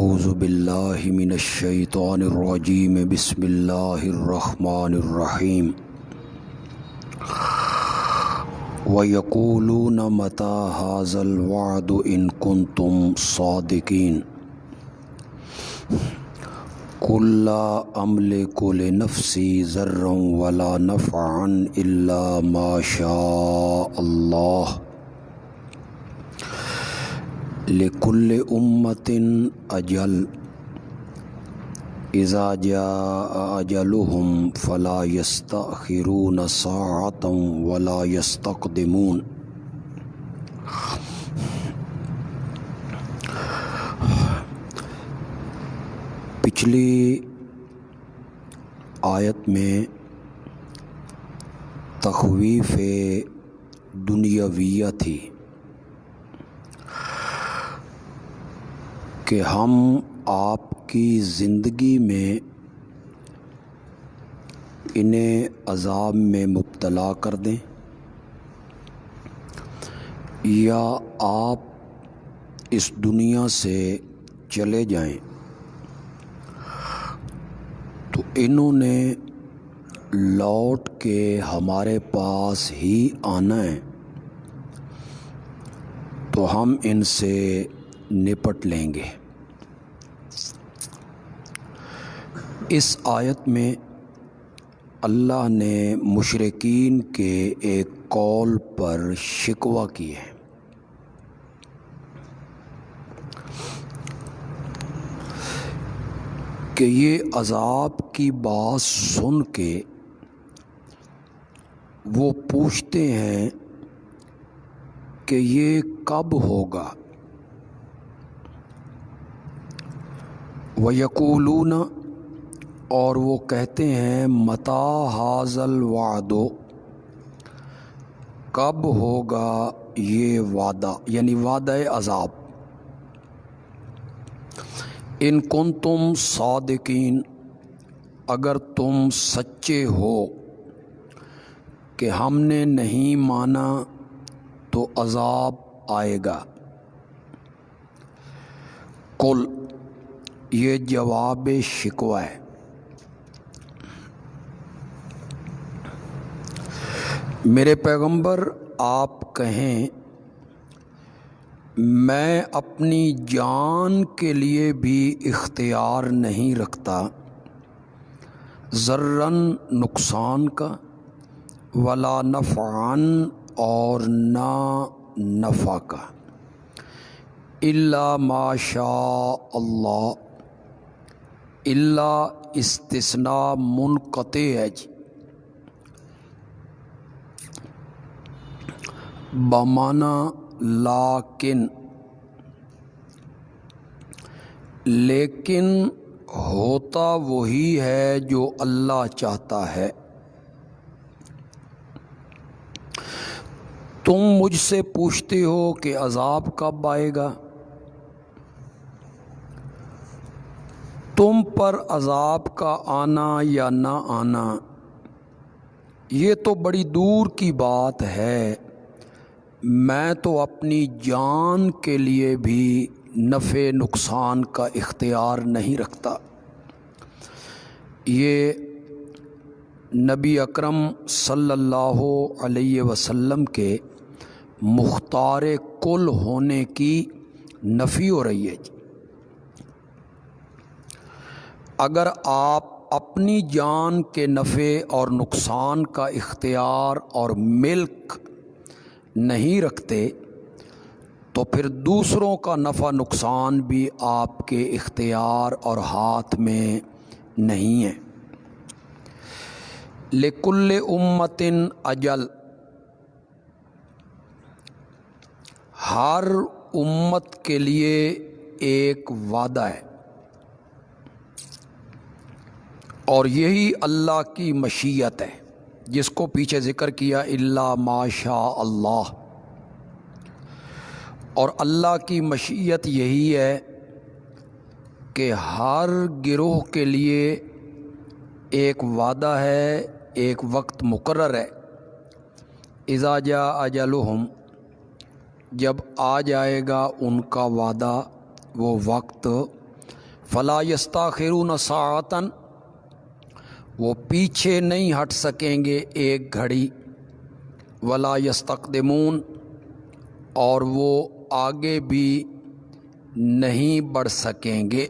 اعوذ باللہ من الشیطان الرجیم بسم اللہ الرحمن الرحیم وَيَقُولُونَ مَتَى هَذَا الْوَعْدُ إِن كُنتُمْ صَادِقِينَ قُل لَّا أَمْلِكُ لِنَفْسِي ضَرًّا وَلَا نَفْعًا إِلَّا مَا شَاءَ اللَّهُ لِكُلِّ أُمَّةٍ أَجَلٌ إِذَا جَاءَ أَجَلُهُمْ فَلَا يَسْتَأْخِرُونَ سَاعَةً وَلَا يَسْتَقْدِمُونَ۔ پچھلی آیت میں تخویف دنیاویہ تھی کہ ہم آپ کی زندگی میں انہیں عذاب میں مبتلا کر دیں یا آپ اس دنیا سے چلے جائیں، تو انہوں نے لوٹ کے ہمارے پاس ہی آنا ہے، تو ہم ان سے نپٹ لیں گے۔ اس آیت میں اللہ نے مشرکین کے ایک قول پر شکوہ کی ہے کہ یہ عذاب کی بات سن کے وہ پوچھتے ہیں کہ یہ کب ہوگا۔ وَيَقُولُونَ، اور وہ کہتے ہیں، مَتَى هَذَا الْوَعْدُ، کب ہوگا یہ وعدہ، یعنی وعدہ عذاب۔ ان کنتم صادقین، اگر تم سچے ہو کہ ہم نے نہیں مانا تو عذاب آئے گا۔ قل، یہ جواب شکوہ ہے۔ میرے پیغمبر آپ کہیں، میں اپنی جان کے لیے بھی اختیار نہیں رکھتا ضرراً نقصان کا، ولا نفعاً اور نہ نفع کا، الا ما شاء اللہ، الا استثناء منقطع ہے جی، بمعنی لیکن، لیکن ہوتا وہی ہے جو اللہ چاہتا ہے۔ تم مجھ سے پوچھتے ہو کہ عذاب کب آئے گا، تم پر عذاب کا آنا یا نہ آنا یہ تو بڑی دور کی بات ہے، میں تو اپنی جان کے لیے بھی نفع نقصان کا اختیار نہیں رکھتا۔ یہ نبی اکرم صلی اللہ علیہ وسلم کے مختار کل ہونے کی نفی ہو رہی ہے جی۔ اگر آپ اپنی جان کے نفع اور نقصان کا اختیار اور ملک نہیں رکھتے تو پھر دوسروں کا نفع نقصان بھی آپ کے اختیار اور ہاتھ میں نہیں ہے۔ لِكُلِّ أُمَّةٍ أَجَلٌ، ہر امت کے لیے ایک وعدہ ہے، اور یہی اللہ کی مشیت ہے جس کو پیچھے ذکر کیا، الا ما شاء اللہ۔ اور اللہ کی مشیت یہی ہے کہ ہر گروہ کے لیے ایک وعدہ ہے، ایک وقت مقرر ہے۔ اذا جاء اجلہم، جب آ جائے گا ان کا وعدہ، وہ وقت، فلا یستاخرون ساعتن، وہ پیچھے نہیں ہٹ سکیں گے ایک گھڑی، ولا یستقدمون، اور وہ آگے بھی نہیں بڑھ سکیں گے۔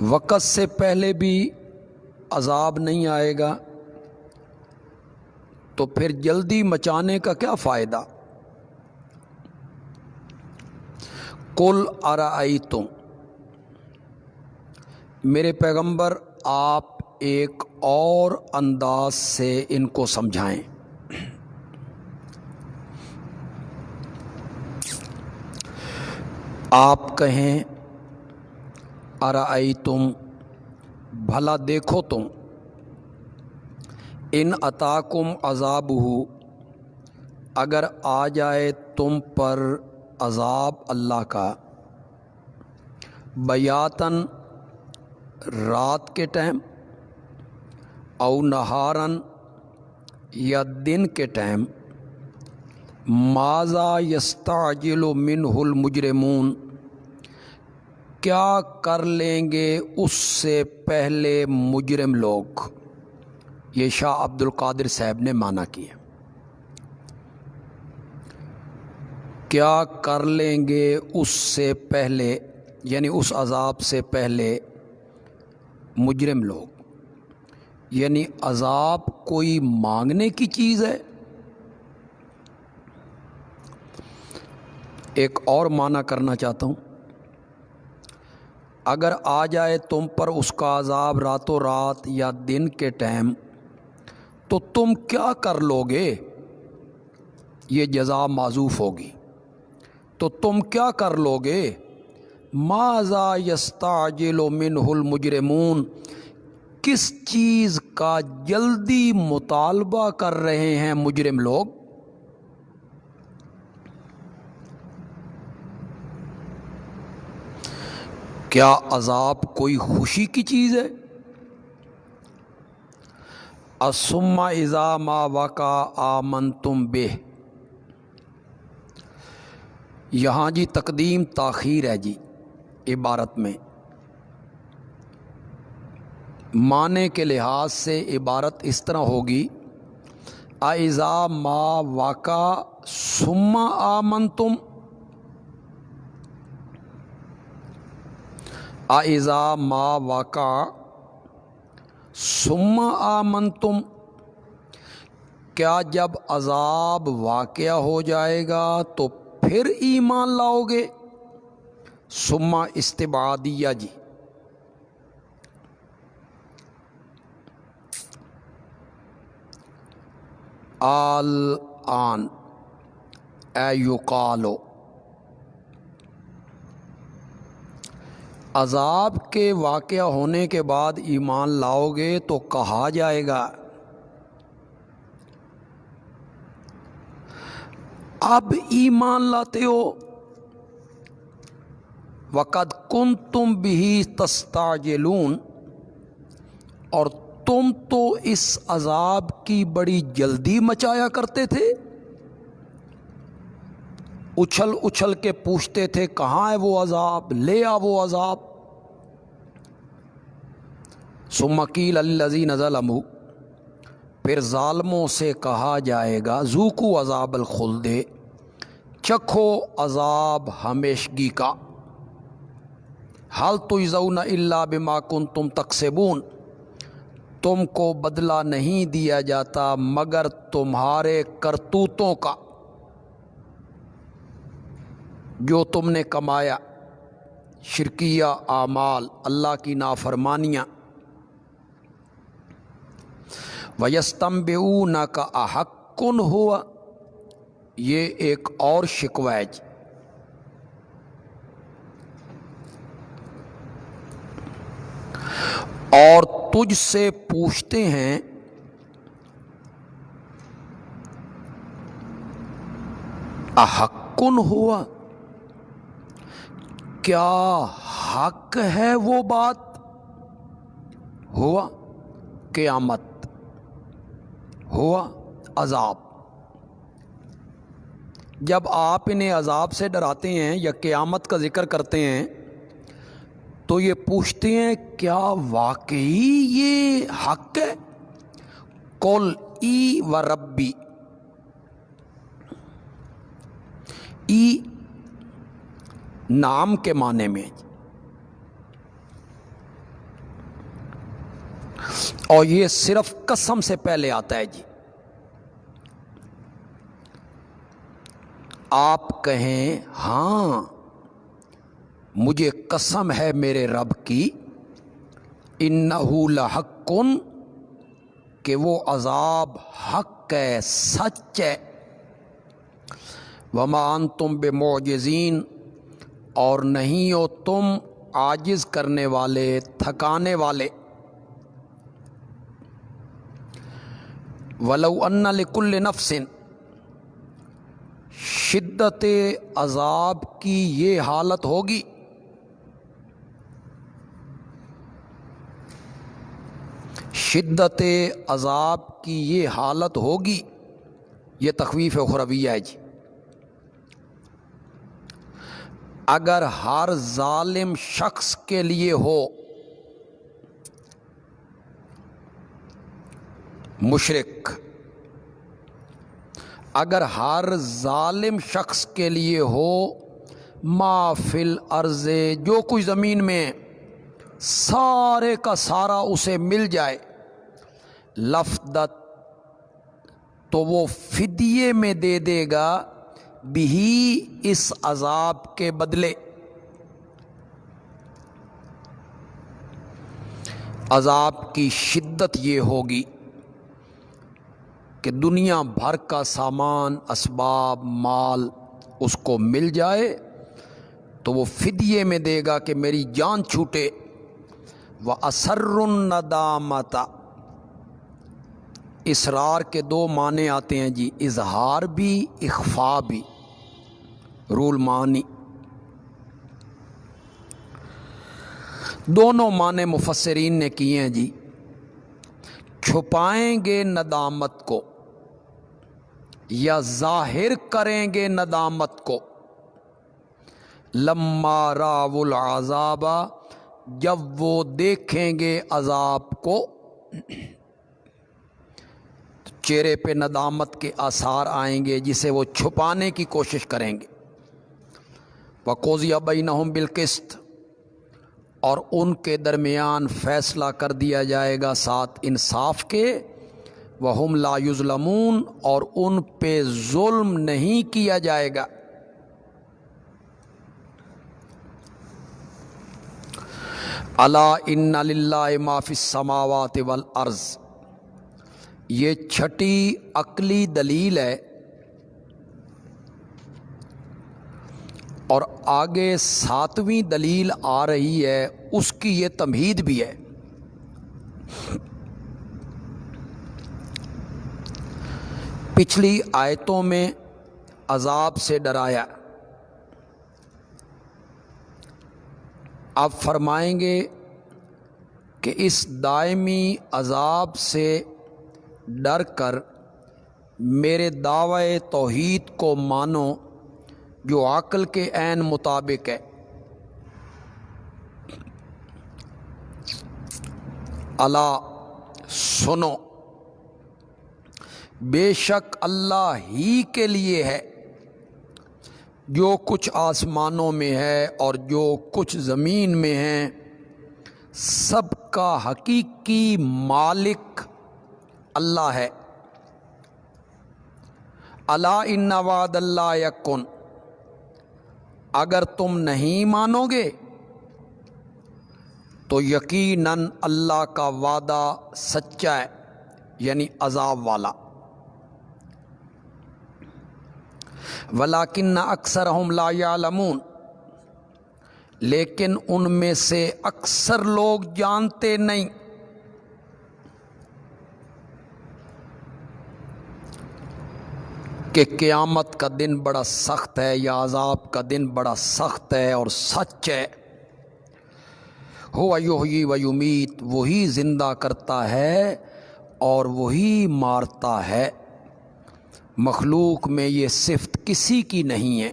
وقت سے پہلے بھی عذاب نہیں آئے گا تو پھر جلدی مچانے کا کیا فائدہ؟ قل ارأیتم، میرے پیغمبر آپ ایک اور انداز سے ان کو سمجھائیں۔ آپ کہیں ارأیتم، بھلا دیکھو تم، ان اتاکم عذابہ، اگر آ جائے تم پر عذاب اللہ کا، بیاتن، رات کے ٹائم، او نہارن، یا دن کے ٹائم، ماذا یستعجل منہ المجرمون، کیا کر لیں گے اس سے پہلے مجرم لوگ؟ یہ شاہ عبد القادر صاحب نے معنی کیا، کیا کر لیں گے اس سے پہلے، یعنی اس عذاب سے پہلے مجرم لوگ، یعنی عذاب کوئی مانگنے کی چیز ہے؟ ایک اور معنی کرنا چاہتا ہوں، اگر آ جائے تم پر اس کا عذاب راتوں رات یا دن کے ٹائم تو تم کیا کر لو گے؟ یہ جزا معذوف ہوگی، تو تم کیا کر لو گے؟ ماذا یستعجل منہ المجرمون، کس چیز کا جلدی مطالبہ کر رہے ہیں مجرم لوگ؟ کیا عذاب کوئی خوشی کی چیز ہے؟ الثم اذا ما وقع آمنتم بہ، یہاں جی تقدیم تاخیر ہے جی عبارت میں، معنی کے لحاظ سے عبارت اس طرح ہوگی، اذا ما وقع ثم آمنتم، اذا ما وقع ثم آمنتم، کیا جب عذاب واقع ہو جائے گا تو پھر ایمان لاؤ گے؟ ثم استبعادیہ جی، الآن اے یقالو، عذاب کے واقع ہونے کے بعد ایمان لاؤ گے تو کہا جائے گا اب ایمان لاتے ہو، وقد کنتم بہ تستعجلون، اور تم تو اس عذاب کی بڑی جلدی مچایا کرتے تھے، اچھل اچھل کے پوچھتے تھے کہاں ہے وہ عذاب، لے آ وہ عذاب۔ ثم قیل للذین ظلموا، پھر ظالموں سے کہا جائے گا ذوقوا عذاب الخلد، چکھو عذاب ہمیشگی کا، هل تجزون الا بما کنتم تکسبون، تم کو بدلہ نہیں دیا جاتا مگر تمہارے کرتوتوں کا، جو تم نے کمایا، شرکیہ اعمال، اللہ کی نافرمانیاں۔ وَيَسْتَنبِئُونَكَ أَحَقٌّ هُوَ، یہ ایک اور شکوہ ہے جی، اور تجھ سے پوچھتے ہیں احق ہوا، کیا حق ہے وہ بات، ہوا قیامت، ہوا عذاب، جب آپ انہیں عذاب سے ڈراتے ہیں یا قیامت کا ذکر کرتے ہیں تو یہ پوچھتے ہیں کیا واقعی یہ حق ہے؟ قل ای و ربی، ای نام کے معنی میں، اور یہ صرف قسم سے پہلے آتا ہے جی۔ آپ کہیں ہاں مجھے قسم ہے میرے رب کی، انہ لحق، کہ وہ عذاب حق ہے، سچ ہے، وما انتم بمعجزین، اور نہیں ہو تم عاجز کرنے والے، تھکانے والے۔ ولو ان لکل نفس، شدت عذاب کی یہ حالت ہوگی، شدت عذاب کی یہ حالت ہوگی، یہ تخویف اخرویہ ہے جی۔ اگر ہر ظالم شخص کے لیے ہو، مشرک، اگر ہر ظالم شخص کے لیے ہو ما فی الارض، جو کچھ زمین میں سارے کا سارا اسے مل جائے، لفدت، تو وہ فدیے میں دے دے گا، بھی اس عذاب کے بدلے۔ عذاب کی شدت یہ ہوگی کہ دنیا بھر کا سامان، اسباب، مال اس کو مل جائے تو وہ فدیے میں دے گا کہ میری جان چھوٹے۔ وَأَسَرُّ النَّدَامَةَ، اصرار کے دو معنی آتے ہیں جی، اظہار بھی، اخفاء بھی، رول معنی دونوں معنی مفسرین نے کیے ہیں جی۔ چھپائیں گے ندامت کو یا ظاہر کریں گے ندامت کو، لما راو العذاب، جب وہ دیکھیں گے عذاب کو، چہرے پہ ندامت کے آثار آئیں گے جسے وہ چھپانے کی کوشش کریں گے۔ وَقُضِیَ بَیْنَهُم بِالْقِسْطِ، اور ان کے درمیان فیصلہ کر دیا جائے گا ساتھ انصاف کے، وَهُمْ لَا يُظْلَمُونَ، اور ان پہ ظلم نہیں کیا جائے گا۔ الا ان للہ ما فی السماوات والارض، یہ چھٹی عقلی دلیل ہے، اور آگے ساتویں دلیل آ رہی ہے، اس کی یہ تمہید بھی ہے۔ پچھلی آیتوں میں عذاب سے ڈرایا، اب فرمائیں گے کہ اس دائمی عذاب سے ڈر کر میرے دعوی توحید کو مانو جو عقل کے عین مطابق ہے۔ الا، سنو، بے شک اللہ ہی کے لیے ہے جو کچھ آسمانوں میں ہے اور جو کچھ زمین میں ہے، سب کا حقیقی مالک اللہ ہے۔ الا ان وعد اللہ یکن، اگر تم نہیں مانو گے تو یقیناً اللہ کا وعدہ سچا ہے، یعنی عذاب والا۔ وَلَٰكِنَّ أَكْثَرَهُمْ لَا يَعْلَمُونَ، لیکن ان میں سے اکثر لوگ جانتے نہیں۔ کہ قیامت کا دن بڑا سخت ہے یا عذاب کا دن بڑا سخت ہے اور سچ ہے۔ هُوَ يُحْيِي وَيُمِيتُ، وہی زندہ کرتا ہے اور وہی مارتا ہے۔ مخلوق میں یہ صفت کسی کی نہیں ہے۔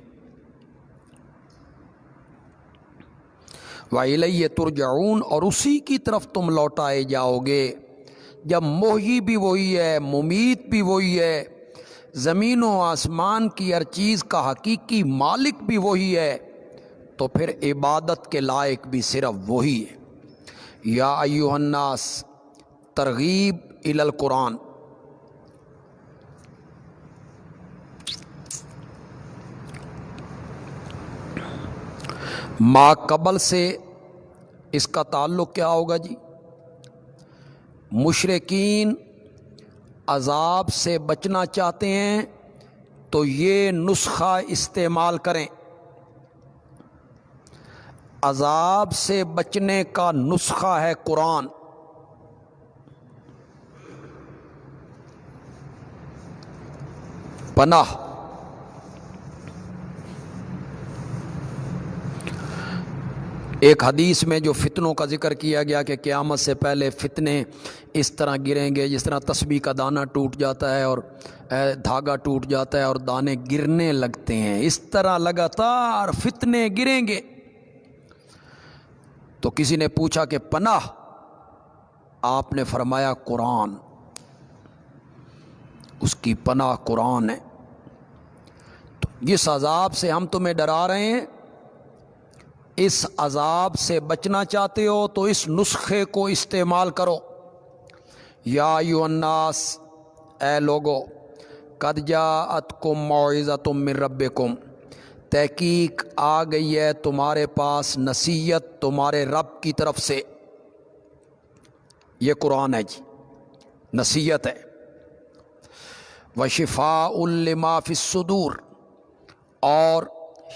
وَإِلَيَّ تُرْجَعُونَ، اور اسی کی طرف تم لوٹائے جاؤ گے۔ جب محیی بھی وہی ہے، ممیت بھی وہی ہے، زمین و آسمان کی ہر چیز کا حقیقی مالک بھی وہی ہے، تو پھر عبادت کے لائق بھی صرف وہی ہے۔ یا ایھا الناس، ترغیب الی القرآن۔ ما قبل سے اس کا تعلق کیا ہوگا جی؟ مشرکین عذاب سے بچنا چاہتے ہیں تو یہ نسخہ استعمال کریں۔ عذاب سے بچنے کا نسخہ ہے قرآن۔ پناہ، ایک حدیث میں جو فتنوں کا ذکر کیا گیا کہ قیامت سے پہلے فتنے اس طرح گریں گے جس طرح تسبیح کا دانہ ٹوٹ جاتا ہے اور دھاگا ٹوٹ جاتا ہے اور دانے گرنے لگتے ہیں، اس طرح لگاتار فتنے گریں گے۔ تو کسی نے پوچھا کہ پناہ، آپ نے فرمایا قرآن، اس کی پناہ قرآن ہے۔ تو جس عذاب سے ہم تمہیں ڈرا رہے ہیں، اس عذاب سے بچنا چاہتے ہو تو اس نسخے کو استعمال کرو۔ یا ایھا الناس، اے لوگو، قد جاءتکم موعظۃ من ربکم، تحقیق آ گئی ہے تمہارے پاس نصیحت تمہارے رب کی طرف سے۔ یہ قرآن ہے جی، نصیحت ہے۔ وشفاء لما فی الصدور، اور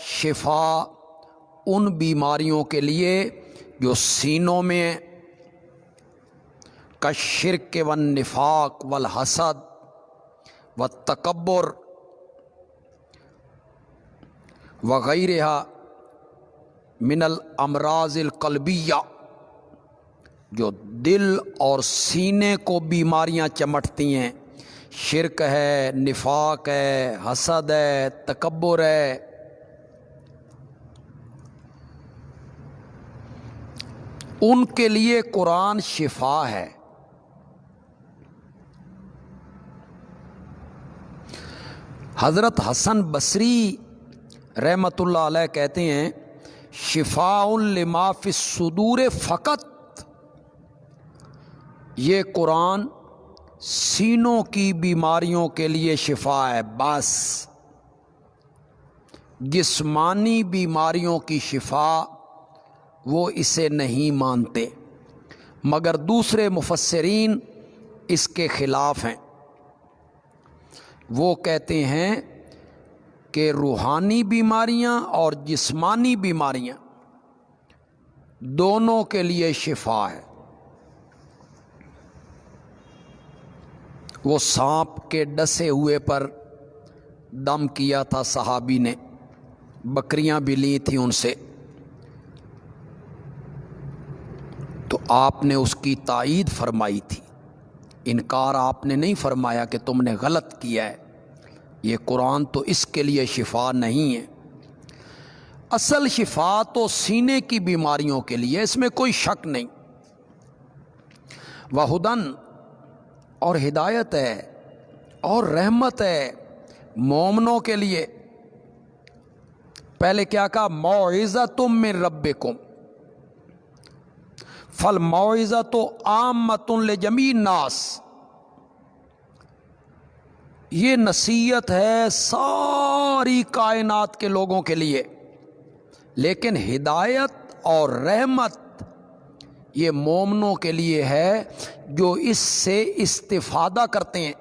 شفا ان بیماریوں کے لیے جو سینوں میں ہیں، کالشرک والنفاق والحسد والتکبر وغیرہ من الامراض القلبیہ، جو دل اور سینے کو بیماریاں چمٹتی ہیں، شرک ہے، نفاق ہے، حسد ہے، تکبر ہے۔ ان کے لیے قرآن شفا ہے۔ حضرت حسن بصری رحمۃ اللہ علیہ کہتے ہیں، شفاء لما فی الصدور فقط، یہ قرآن سینوں کی بیماریوں کے لیے شفا ہے بس۔ جسمانی بیماریوں کی شفا وہ اسے نہیں مانتے، مگر دوسرے مفسرین اس کے خلاف ہیں۔ وہ کہتے ہیں کہ روحانی بیماریاں اور جسمانی بیماریاں دونوں کے لیے شفا ہے۔ وہ سانپ کے ڈسے ہوئے پر دم کیا تھا صحابی نے، بکریاں بھی لی تھیں ان سے، تو آپ نے اس کی تائید فرمائی تھی، انکار آپ نے نہیں فرمایا کہ تم نے غلط کیا ہے۔ یہ قرآن تو اس کے لیے شفا نہیں ہے، اصل شفا تو سینے کی بیماریوں کے لیے، اس میں کوئی شک نہیں۔ وہدن، اور ہدایت ہے اور رحمت ہے مومنوں کے لیے۔ پہلے کیا کہا؟ موعظۃ من ربکم، فالموعظۃ عامۃ لجمیع الناس، یہ نصیحت ہے ساری کائنات کے لوگوں کے لیے، لیکن ہدایت اور رحمت یہ مومنوں کے لیے ہے جو اس سے استفادہ کرتے ہیں۔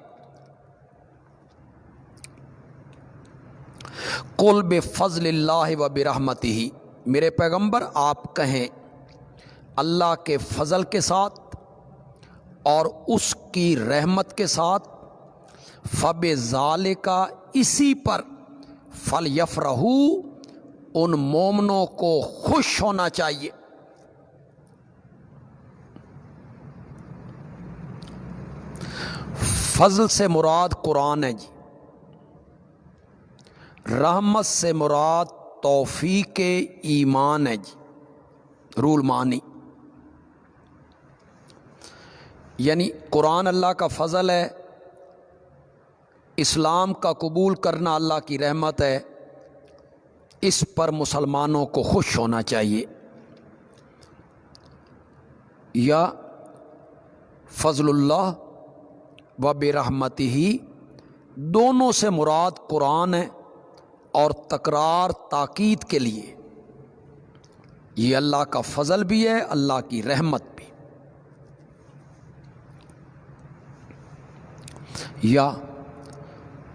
قل بفضل اللہ و برحمتہ، میرے پیغمبر آپ کہیں اللہ کے فضل کے ساتھ اور اس کی رحمت کے ساتھ، فبذالک، اسی پر، فلیفرحوا، ان مومنوں کو خوش ہونا چاہیے۔ فضل سے مراد قرآن ہے جی، رحمت سے مراد توفیق ایمان ہے جی، رول مانی، یعنی قرآن اللہ کا فضل ہے، اسلام کا قبول کرنا اللہ کی رحمت ہے، اس پر مسلمانوں کو خوش ہونا چاہیے۔ یا فضل اللہ و برحمتہ، دونوں سے مراد قرآن ہے، اور تکرار تاکید کے لیے یہ اللہ کا فضل بھی ہے، اللہ کی رحمت بھی۔ یا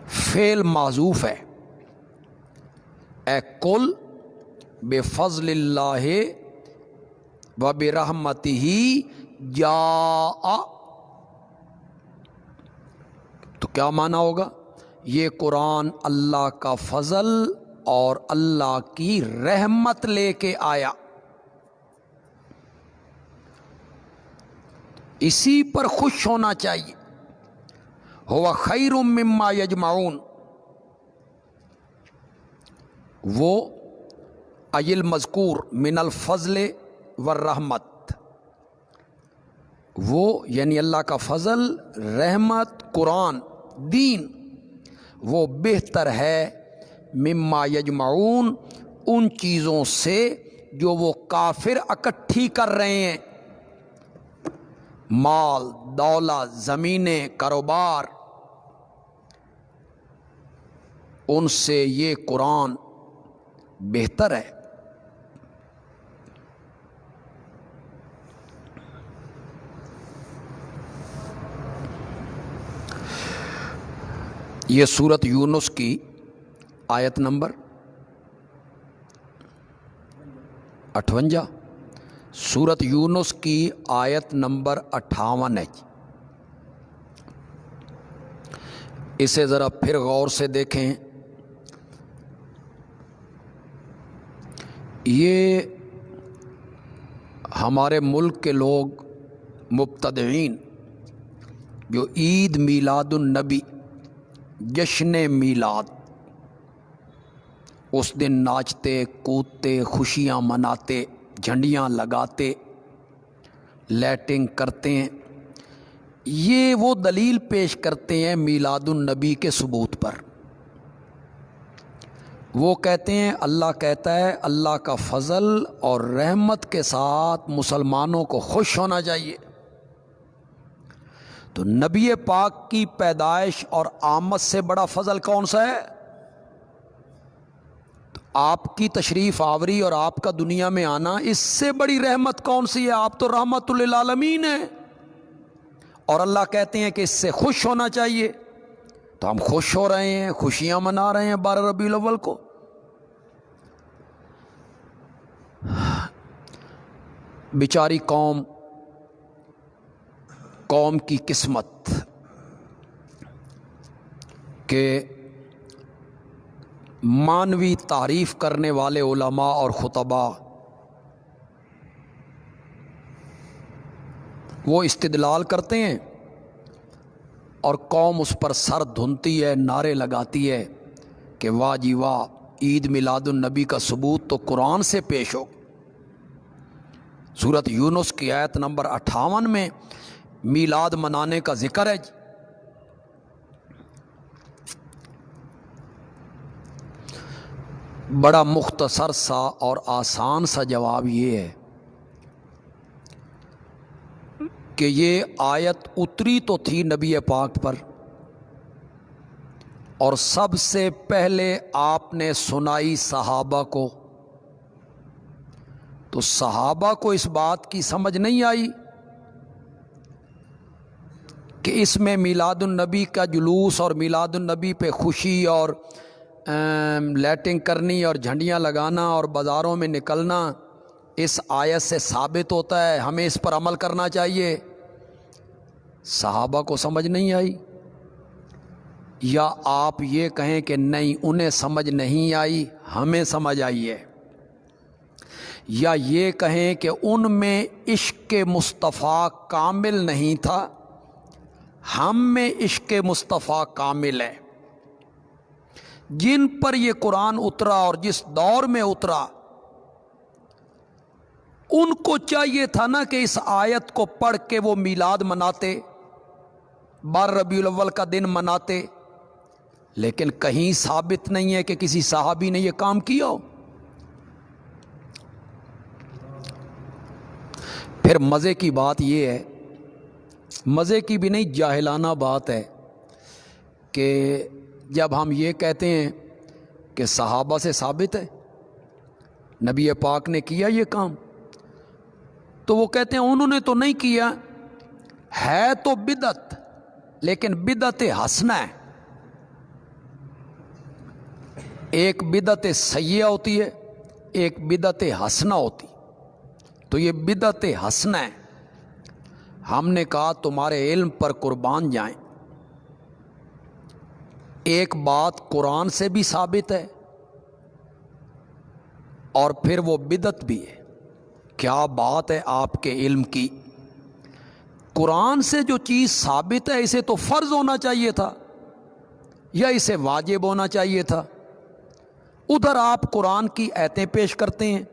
فعل معذوف ہے، اے کل بفضل اللہ و برحمتہ جاء، تو کیا معنی ہوگا؟ یہ قرآن اللہ کا فضل اور اللہ کی رحمت لے کے آیا، اسی پر خوش ہونا چاہیے۔ ہوا خیر مما یجمعون، وہ ای المذکور من الفضل والرحمت، وہ یعنی اللہ کا فضل، رحمت، قرآن، دین، وہ بہتر ہے مما یجمعون، ان چیزوں سے جو وہ کافر اکٹھی کر رہے ہیں، مال، دولت، زمینیں، کاروبار، ان سے یہ قرآن بہتر ہے۔ یہ سورت یونس کی آیت نمبر 58، سورت یونس کی آیت نمبر 58 ہے۔ اسے ذرا پھر غور سے دیکھیں۔ یہ ہمارے ملک کے لوگ مبتدعین جو عید میلاد النبی، جشن میلاد، اس دن ناچتے کودتے، خوشیاں مناتے، جھنڈیاں لگاتے، لائٹنگ کرتے ہیں، یہ وہ دلیل پیش کرتے ہیں میلاد النبی کے ثبوت پر۔ وہ کہتے ہیں اللہ کہتا ہے اللہ کا فضل اور رحمت کے ساتھ مسلمانوں کو خوش ہونا چاہیے۔ تو نبی پاک کی پیدائش اور آمد سے بڑا فضل کون سا ہے؟ تو آپ کی تشریف آوری اور آپ کا دنیا میں آنا، اس سے بڑی رحمت کون سی ہے؟ آپ تو رحمت للعالمین ہیں، اور اللہ کہتے ہیں کہ اس سے خوش ہونا چاہیے، تو ہم خوش ہو رہے ہیں، خوشیاں منا رہے ہیں 12 ربیع الاول کو۔ بیچاری قوم کی قسمت کہ مانوی تعریف کرنے والے علماء اور خطباء وہ استدلال کرتے ہیں اور قوم اس پر سر دھنتی ہے، نعرے لگاتی ہے کہ واہ جی واہ، عید میلاد النبی کا ثبوت تو قرآن سے پیش ہو۔ سورت یونس کی آیت نمبر 58 میں میلاد منانے کا ذکر ہے۔ بڑا مختصر سا اور آسان سا جواب یہ ہے کہ یہ آیت اتری تو تھی نبی پاک پر، اور سب سے پہلے آپ نے سنائی صحابہ کو، تو صحابہ کو اس بات کی سمجھ نہیں آئی کہ اس میں میلاد النبی کا جلوس اور میلاد النبی پہ خوشی اور لائٹنگ کرنی اور جھنڈیاں لگانا اور بازاروں میں نکلنا اس آیت سے ثابت ہوتا ہے، ہمیں اس پر عمل کرنا چاہیے۔ صحابہ کو سمجھ نہیں آئی، یا آپ یہ کہیں کہ نہیں انہیں سمجھ نہیں آئی، ہمیں سمجھ آئی ہے، یا یہ کہیں کہ ان میں عشق مصطفیٰ کامل نہیں تھا، ہم میں عشق مصطفیٰ کامل ہے۔ جن پر یہ قرآن اترا اور جس دور میں اترا ان کو چاہیے تھا نا کہ اس آیت کو پڑھ کے وہ میلاد مناتے، 12 ربیع الاول کا دن مناتے، لیکن کہیں ثابت نہیں ہے کہ کسی صحابی نے یہ کام کیا ہو۔ پھر مزے کی بات یہ ہے، مزے کی بھی نہیں جاہلانہ بات ہے، کہ جب ہم یہ کہتے ہیں کہ صحابہ سے ثابت ہے نبی پاک نے کیا یہ کام، تو وہ کہتے ہیں انہوں نے تو نہیں کیا، ہے تو بدعت لیکن بدعت حسنہ ہے۔ ایک بدعت سیئہ ہوتی ہے، ایک بدعت حسنہ ہوتی، تو یہ بدعت حسنہ ہے۔ ہم نے کہا تمہارے علم پر قربان جائیں، ایک بات قرآن سے بھی ثابت ہے اور پھر وہ بدعت بھی ہے۔ کیا بات ہے آپ کے علم کی! قرآن سے جو چیز ثابت ہے اسے تو فرض ہونا چاہیے تھا یا اسے واجب ہونا چاہیے تھا، ادھر آپ قرآن کی آیتیں پیش کرتے ہیں،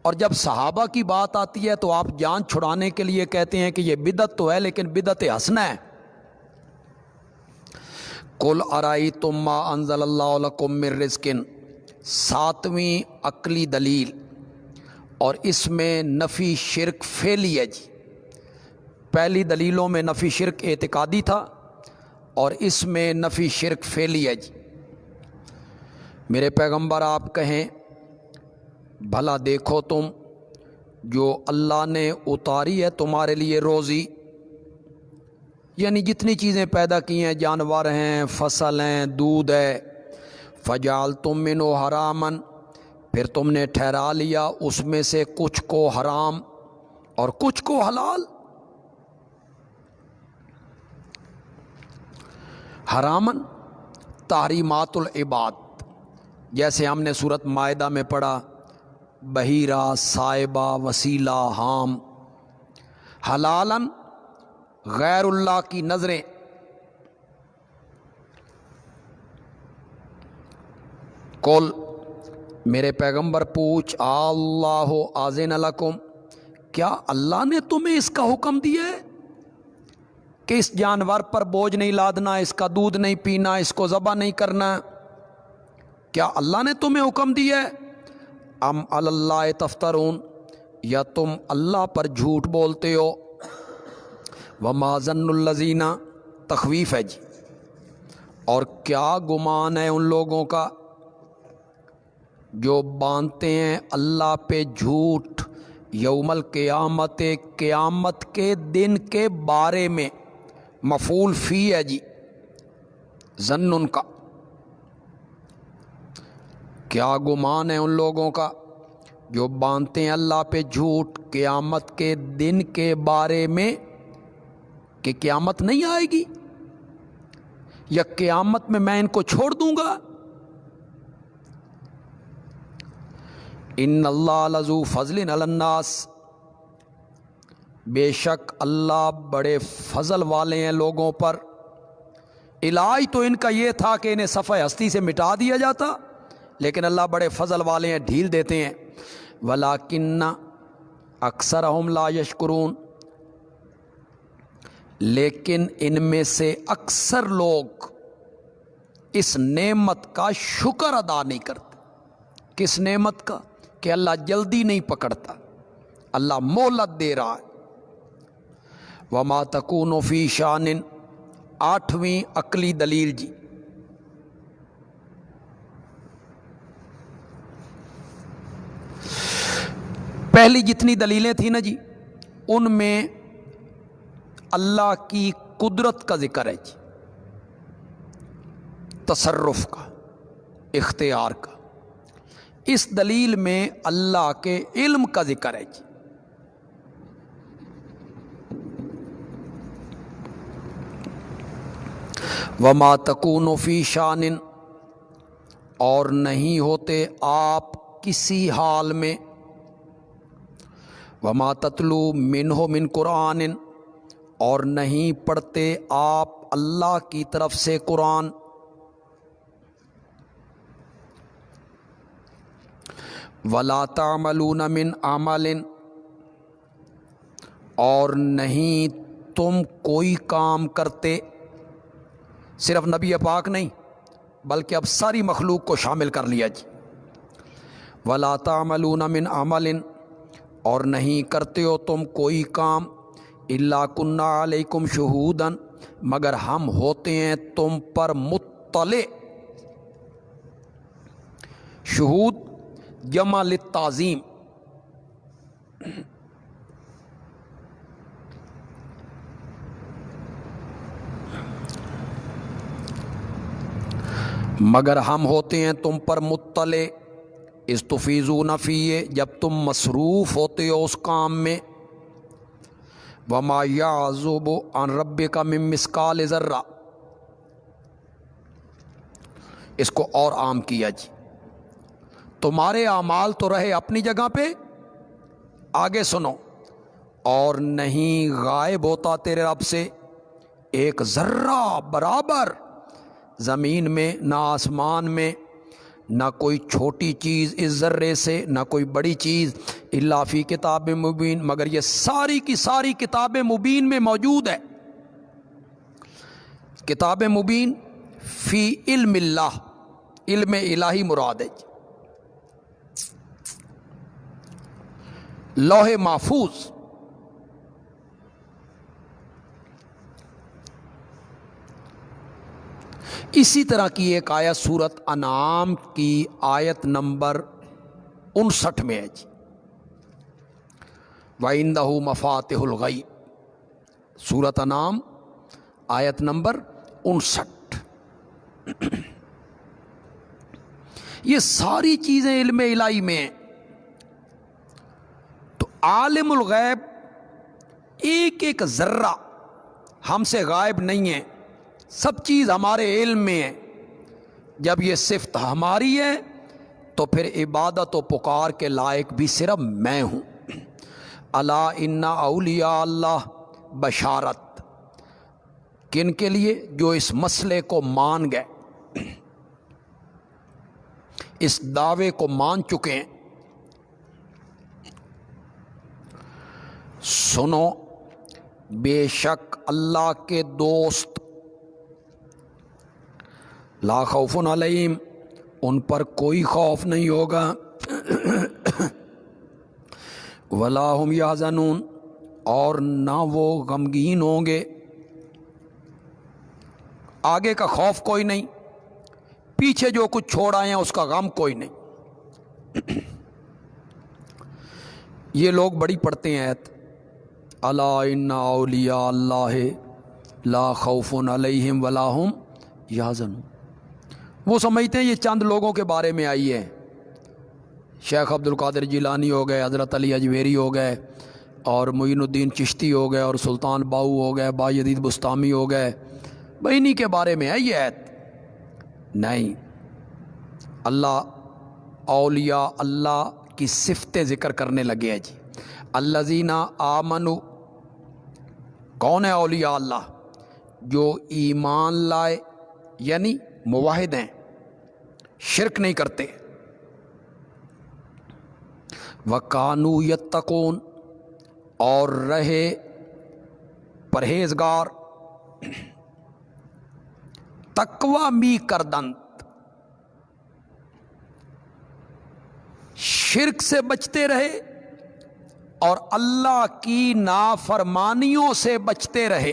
اور جب صحابہ کی بات آتی ہے تو آپ جان چھڑانے کے لیے کہتے ہیں کہ یہ بدعت تو ہے لیکن بدعت حسنہ ہے۔ قل ارأیتم ما انزل اللہ لکم من رزق، 7ویں عقلی دلیل، اور اس میں نفی شرک فعلی ہے جی۔ پہلی دلیلوں میں نفی شرک اعتقادی تھا اور اس میں نفی شرک فعلی ہے جی۔ میرے پیغمبر آپ کہیں بھلا دیکھو تم جو اللہ نے اتاری ہے تمہارے لیے روزی، یعنی جتنی چیزیں پیدا کی ہیں، جانور ہیں، فصل ہیں، دودھ ہے، فجعلتم منہ حراما، پھر تم نے ٹھہرا لیا اس میں سے کچھ کو حرام اور کچھ کو حلال۔ حرامن تحریمات العباد، جیسے ہم نے سورۃ مائدہ میں پڑھا، بحیرہ، سائبہ، وسیلہ، حام۔ حلالن غیر اللہ کی نظریں، قل میرے پیغمبر پوچھ، اللہ اذن لکم، کیا اللہ نے تمہیں اس کا حکم دیا ہے کہ اس جانور پر بوجھ نہیں لادنا، اس کا دودھ نہیں پینا، اس کو ذبح نہیں کرنا؟ کیا اللہ نے تمہیں حکم دیا ہے؟ ام علی اللہ تفترون، یا تم اللہ پر جھوٹ بولتے ہو؟ وما ظن الذین، تخویف ہے جی، اور کیا گمان ہے ان لوگوں کا جو باندھتے ہیں اللہ پہ جھوٹ یوم القیامت، قیامت کے دن کے بارے میں، مفعول فی ہے جی، ظن کا۔ کیا گمان ہے ان لوگوں کا جو باندھتے ہیں اللہ پہ جھوٹ قیامت کے دن کے بارے میں کہ قیامت نہیں آئے گی، یا قیامت میں ان کو چھوڑ دوں گا۔ ان اللہ لذو فضل علی الناس، بے شک اللہ بڑے فضل والے ہیں لوگوں پر۔ علاج تو ان کا یہ تھا کہ انہیں صفحہ ہستی سے مٹا دیا جاتا، لیکن اللہ بڑے فضل والے ہیں، ڈھیل دیتے ہیں۔ ولیکن اکثرہم لا یشکرون، لیکن ان میں سے اکثر لوگ اس نعمت کا شکر ادا نہیں کرتے۔ کس نعمت کا؟ کہ اللہ جلدی نہیں پکڑتا، اللہ مہلت دے رہا ہے۔ وما تکون فی شان، 8ویں عقلی دلیل جی، پہلی جتنی دلیلیں تھیں نا جی ان میں اللہ کی قدرت کا ذکر ہے جی، تصرف کا، اختیار کا۔ اس دلیل میں اللہ کے علم کا ذکر ہے جی۔ وما تکون فی شان، اور نہیں ہوتے آپ کسی حال میں، وما تتلو منہ من قرآن، اور نہیں پڑھتے آپ اللہ کی طرف سے قرآن، ولا تعملون من عمل، اور نہیں تم کوئی کام کرتے، صرف نبی پاک نہیں بلکہ اب ساری مخلوق کو شامل کر لیا جی۔ ولا تعملون من عمل، اور نہیں کرتے ہو تم کوئی کام، الا کنا علیکم شہودا، مگر ہم ہوتے ہیں تم پر مطلع۔ شہود جمع للتعظیم، مگر ہم ہوتے ہیں تم پر مطلع، استفیضون فیہ، جب تم مصروف ہوتے ہو اس کام میں، وما یعزب عن ربک من مثقال ذرہ، اس کو اور عام کیا جی۔ تمہارے اعمال تو رہے اپنی جگہ پہ، آگے سنو، اور نہیں غائب ہوتا تیرے رب سے ایک ذرہ برابر، زمین میں نہ آسمان میں، نہ کوئی چھوٹی چیز اس ذرے سے نہ کوئی بڑی چیز، الا فی کتاب مبین، مگر یہ ساری کی ساری کتاب مبین میں موجود ہے۔ کتاب مبین فی علم اللہ، علم الہی مراد ہے، لوح محفوظ۔ اسی طرح کی ایک آیت سورت انعام کی آیت نمبر 59 میں ہے جی، وَعِندَهُ مَفَاتِحُ الْغَیْبِ، سورت انعام آیت نمبر 59۔ یہ ساری چیزیں علم الہی میں ہیں، تو عالم الغیب ایک ایک ذرہ ہم سے غائب نہیں ہے، سب چیز ہمارے علم میں ہے۔ جب یہ صفت ہماری ہے تو پھر عبادت و پکار کے لائق بھی صرف میں ہوں۔ الا ان اولیاء اللہ، بشارت کن کے لیے؟ جو اس مسئلے کو مان گئے، اس دعوے کو مان چکے ہیں۔ سنو، بے شک اللہ کے دوست، لا خوف علیہم، ان پر کوئی خوف نہیں ہوگا، ولا هم یحزنون، اور نہ وہ غمگین ہوں گے۔ آگے کا خوف کوئی نہیں، پیچھے جو کچھ چھوڑ آئے ہیں اس کا غم کوئی نہیں۔ یہ لوگ بڑی پڑھتے ہیں ایت، الا ان اولیاء اللہ لا خوف علیہم ولا هم یحزنون۔ وہ سمجھتے ہیں یہ چند لوگوں کے بارے میں آئی ہے، شیخ عبد القادر جیلانی ہو گئے، حضرت علی اجمیری ہو گئے، اور معین الدین چشتی ہو گئے، اور سلطان باؤ ہو گئے، بایزید بستامی ہو گئے، انہی کے بارے میں ہے یہ آیت۔ نہیں، اللہ اولیاء اللہ کی صفتیں ذکر کرنے لگے ہیں جی۔ الذین آمنوا، کون ہے اولیاء اللہ؟ جو ایمان لائے، یعنی موحد ہیں، شرک نہیں کرتے، وَكَانُوا يَتَّقُونَ، اور رہے پرہیزگار، تقوی می کردند، شرک سے بچتے رہے اور اللہ کی نافرمانیوں سے بچتے رہے۔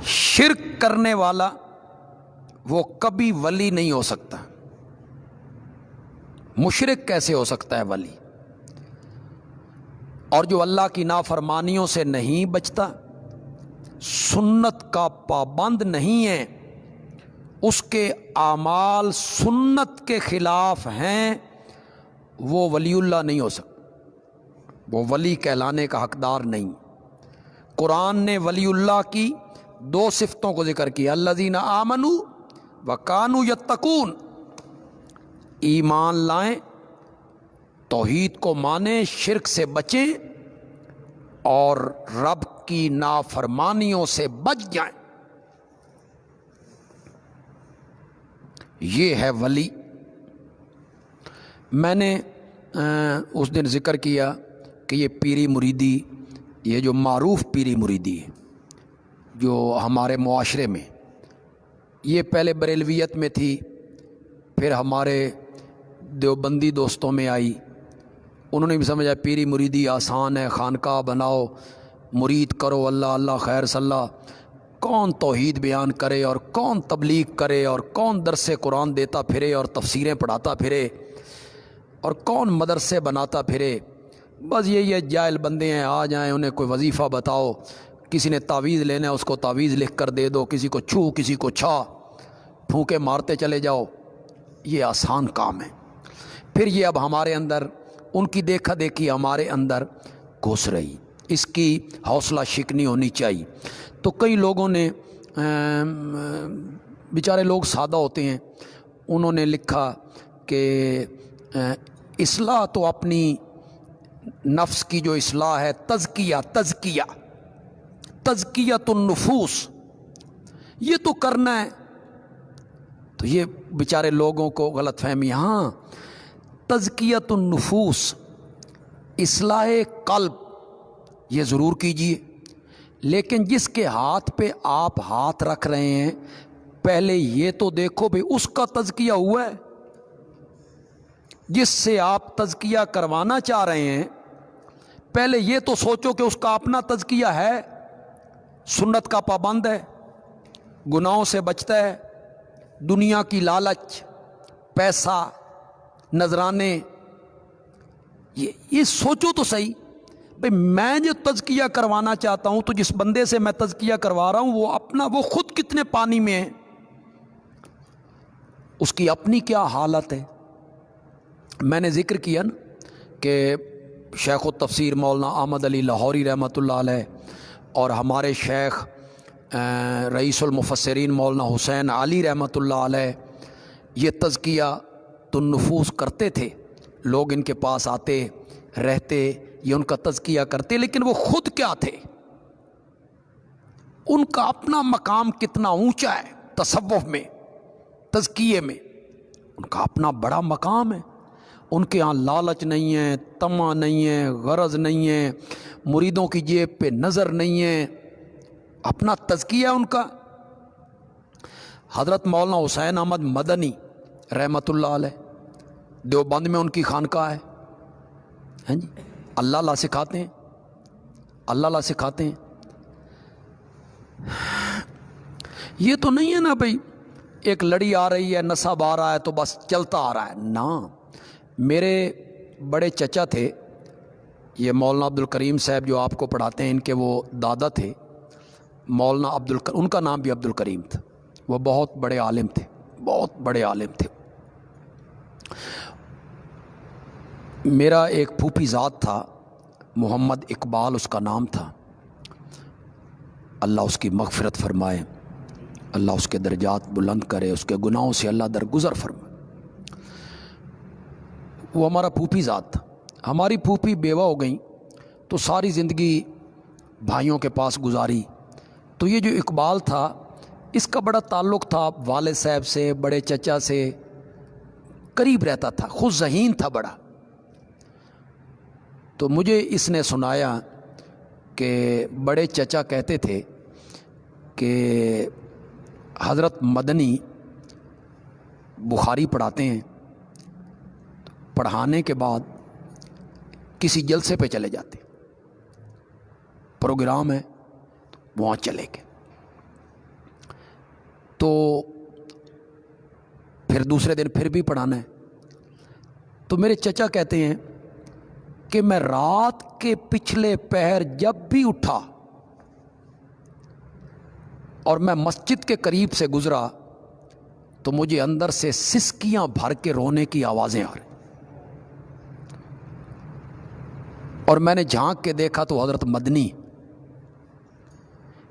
شرک کرنے والا وہ کبھی ولی نہیں ہو سکتا۔ مشرک کیسے ہو سکتا ہے ولی؟ اور جو اللہ کی نافرمانیوں سے نہیں بچتا، سنت کا پابند نہیں ہے، اس کے اعمال سنت کے خلاف ہیں، وہ ولی اللہ نہیں ہو سکتا، وہ ولی کہلانے کا حقدار نہیں۔ قرآن نے ولی اللہ کی دو صفتوں کو ذکر کیا، الذین آمنوا وکانوا یتقون، ایمان لائیں، توحید کو مانیں، شرک سے بچیں، اور رب آپ کی نافرمانیوں سے بچ جائیں۔ یہ ہے ولی۔ میں نے اس دن ذکر کیا کہ یہ پیری مریدی، یہ جو معروف پیری مریدی ہے جو ہمارے معاشرے میں، یہ پہلے بریلویت میں تھی، پھر ہمارے دیوبندی دوستوں میں آئی۔ انہوں نے بھی سمجھا پیری مریدی آسان ہے، خانقاہ بناؤ، مرید کرو، اللہ اللہ خیر صلاح۔ کون توحید بیان کرے اور کون تبلیغ کرے اور کون درس قرآن دیتا پھرے اور تفسیریں پڑھاتا پھرے اور کون مدرسے بناتا پھرے۔ بس یہی ہے، جاہل بندے ہیں، آ جائیں، انہیں کوئی وظیفہ بتاؤ، کسی نے تعویذ لینا ہے اس کو تعویذ لکھ کر دے دو، کسی کو چھو کسی کو چھا، پھونکے مارتے چلے جاؤ۔ یہ آسان کام ہے۔ پھر یہ اب ہمارے اندر ان کی دیکھا دیکھی ہمارے اندر گھس رہی، اس کی حوصلہ شکنی ہونی چاہیے۔ تو کئی لوگوں نے، بیچارے لوگ سادہ ہوتے ہیں، انہوں نے لکھا کہ اصلاح تو اپنی نفس کی جو اصلاح ہے، تزکیۃ النفوس، یہ تو کرنا ہے۔ تو یہ بیچارے لوگوں کو غلط فہمی، ہاں تزکیۃ النفوس، اصلاح قلب یہ ضرور کیجیے، لیکن جس کے ہاتھ پہ آپ ہاتھ رکھ رہے ہیں پہلے یہ تو دیکھو بھئی اس کا تزکیہ ہوا ہے۔ جس سے آپ تزکیہ کروانا چاہ رہے ہیں پہلے یہ تو سوچو کہ اس کا اپنا تزکیہ ہے، سنت کا پابند ہے، گناہوں سے بچتا ہے، دنیا کی لالچ، پیسہ، نذرانے، یہ سوچو تو صحیح بھئی میں جو تزکیہ کروانا چاہتا ہوں تو جس بندے سے میں تزکیہ کروا رہا ہوں وہ خود کتنے پانی میں ہے، اس کی اپنی کیا حالت ہے۔ میں نے ذکر کیا نا کہ شیخ التفسیر مولانا احمد علی لاہوری رحمۃ اللہ علیہ اور ہمارے شیخ رئیس المفسرین مولانا حسین علی رحمۃ اللہ علیہ یہ تزکیہ النفوس کرتے تھے، لوگ ان کے پاس آتے رہتے، یہ ان کا تزکیہ کرتے، لیکن وہ خود کیا تھے، ان کا اپنا مقام کتنا اونچا ہے تصوف میں، تزکیے میں، ان کا اپنا بڑا مقام ہے۔ ان کے ہاں لالچ نہیں ہے، طمع نہیں ہے، غرض نہیں ہے، مریدوں کی جیب پہ نظر نہیں ہے، اپنا تزکیہ ان کا۔ حضرت مولانا حسین احمد مدنی رحمۃ اللہ علیہ دیوبند میں ان کی خانقاہ ہے، ہیں جی، اللہ اللہ سکھاتے ہیں، اللہ اللہ سکھاتے ہیں۔ یہ تو نہیں ہے نا بھئی ایک لڑی آ رہی ہے، نصب آ رہا ہے تو بس چلتا آ رہا ہے، نا۔ میرے بڑے چچا تھے، یہ مولانا عبد الکریم صاحب جو آپ کو پڑھاتے ہیں، ان کے وہ دادا تھے مولانا ان کا نام بھی عبد الکریم تھا، وہ بہت بڑے عالم تھے، بہت بڑے عالم تھے۔ میرا ایک پھوپھی ذات تھا، محمد اقبال اس کا نام تھا، اللہ اس کی مغفرت فرمائے، اللہ اس کے درجات بلند کرے، اس کے گناہوں سے اللہ درگزر فرمائے۔ وہ ہمارا پھوپھی ذات تھا۔ ہماری پھوپھی بیوہ ہو گئیں تو ساری زندگی بھائیوں کے پاس گزاری۔ تو یہ جو اقبال تھا اس کا بڑا تعلق تھا والد صاحب سے، بڑے چچا سے قریب رہتا تھا، خود ذہین تھا بڑا۔ تو مجھے اس نے سنایا کہ بڑے چچا کہتے تھے کہ حضرت مدنی بخاری پڑھاتے ہیں، پڑھانے کے بعد کسی جلسے پہ چلے جاتے، پروگرام ہے وہاں چلے گئے، تو پھر دوسرے دن پھر بھی پڑھانا ہے۔ تو میرے چچا کہتے ہیں کہ میں رات کے پچھلے پہر جب بھی اٹھا اور میں مسجد کے قریب سے گزرا تو مجھے اندر سے سسکیاں بھر کے رونے کی آوازیں آ رہی، اور میں نے جھانک کے دیکھا تو حضرت مدنی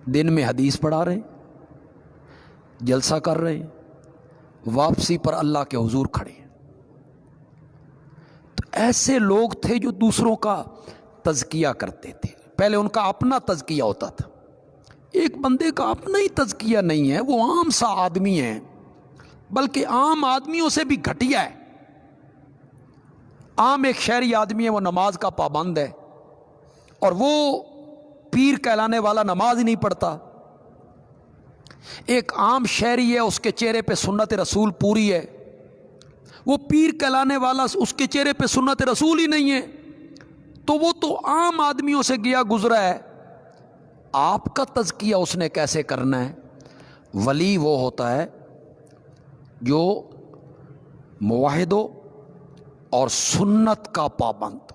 دن میں حدیث پڑھا رہے ہیں، جلسہ کر رہے ہیں، واپسی پر اللہ کے حضور کھڑے ہیں۔ تو ایسے لوگ تھے جو دوسروں کا تزکیہ کرتے تھے، پہلے ان کا اپنا تزکیہ ہوتا تھا. ایک بندے کا اپنا ہی تزکیہ نہیں ہے، وہ عام سا آدمی ہے، بلکہ عام آدمیوں سے بھی گھٹیا ہے. عام ایک شہری آدمی ہے، وہ نماز کا پابند ہے، اور وہ پیر کہلانے والا نماز ہی نہیں پڑھتا. ایک عام شہری ہے، اس کے چہرے پہ سنت رسول پوری ہے، وہ پیر کہلانے والا اس کے چہرے پہ سنت رسول ہی نہیں ہے. تو وہ تو عام آدمیوں سے گیا گزرا ہے. آپ کا تزکیہ اس نے کیسے کرنا ہے؟ ولی وہ ہوتا ہے جو موحد ہو اور سنت کا پابند،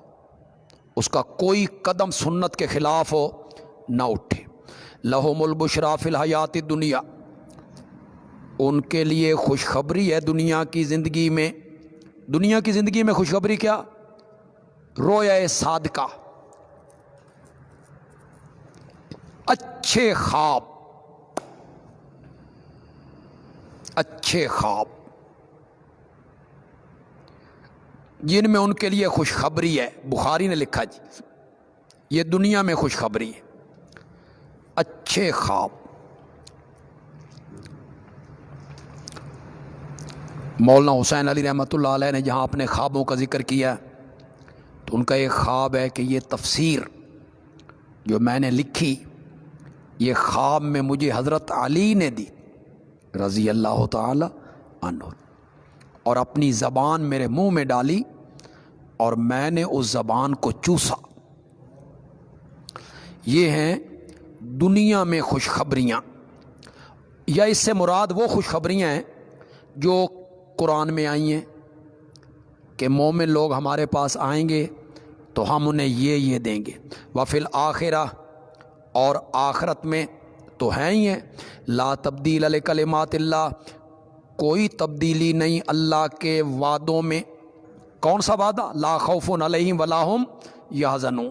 اس کا کوئی قدم سنت کے خلاف ہو نہ اٹھے. لہم البشریٰ فی الحیات الدنیا، ان کے لیے خوشخبری ہے دنیا کی زندگی میں. دنیا کی زندگی میں خوشخبری کیا؟ رویا صادقہ، اچھے خواب، اچھے خواب جن میں ان کے لیے خوشخبری ہے. بخاری نے لکھا جی یہ دنیا میں خوشخبری ہے، اچھے خواب. مولانا حسین علی رحمۃ اللہ علیہ نے جہاں اپنے خوابوں کا ذکر کیا تو ان کا ایک خواب ہے کہ یہ تفسیر جو میں نے لکھی، یہ خواب میں مجھے حضرت علی نے دی رضی اللہ تعالی عنہ، اور اپنی زبان میرے منہ میں ڈالی اور میں نے اس زبان کو چوسا. یہ ہیں دنیا میں خوشخبریاں، یا اس سے مراد وہ خوشخبریاں ہیں جو قرآن میں آئی ہیں کہ مومن لوگ ہمارے پاس آئیں گے تو ہم انہیں یہ دیں گے. وفی الآخرہ، اور آخرت میں تو ہیں ہی ہیں. لا تبدیل لکلمات اللہ، کوئی تبدیلی نہیں اللہ کے وعدوں میں. کون سا وعدہ؟ لا خوف علیہم ولا ہم یحزنون.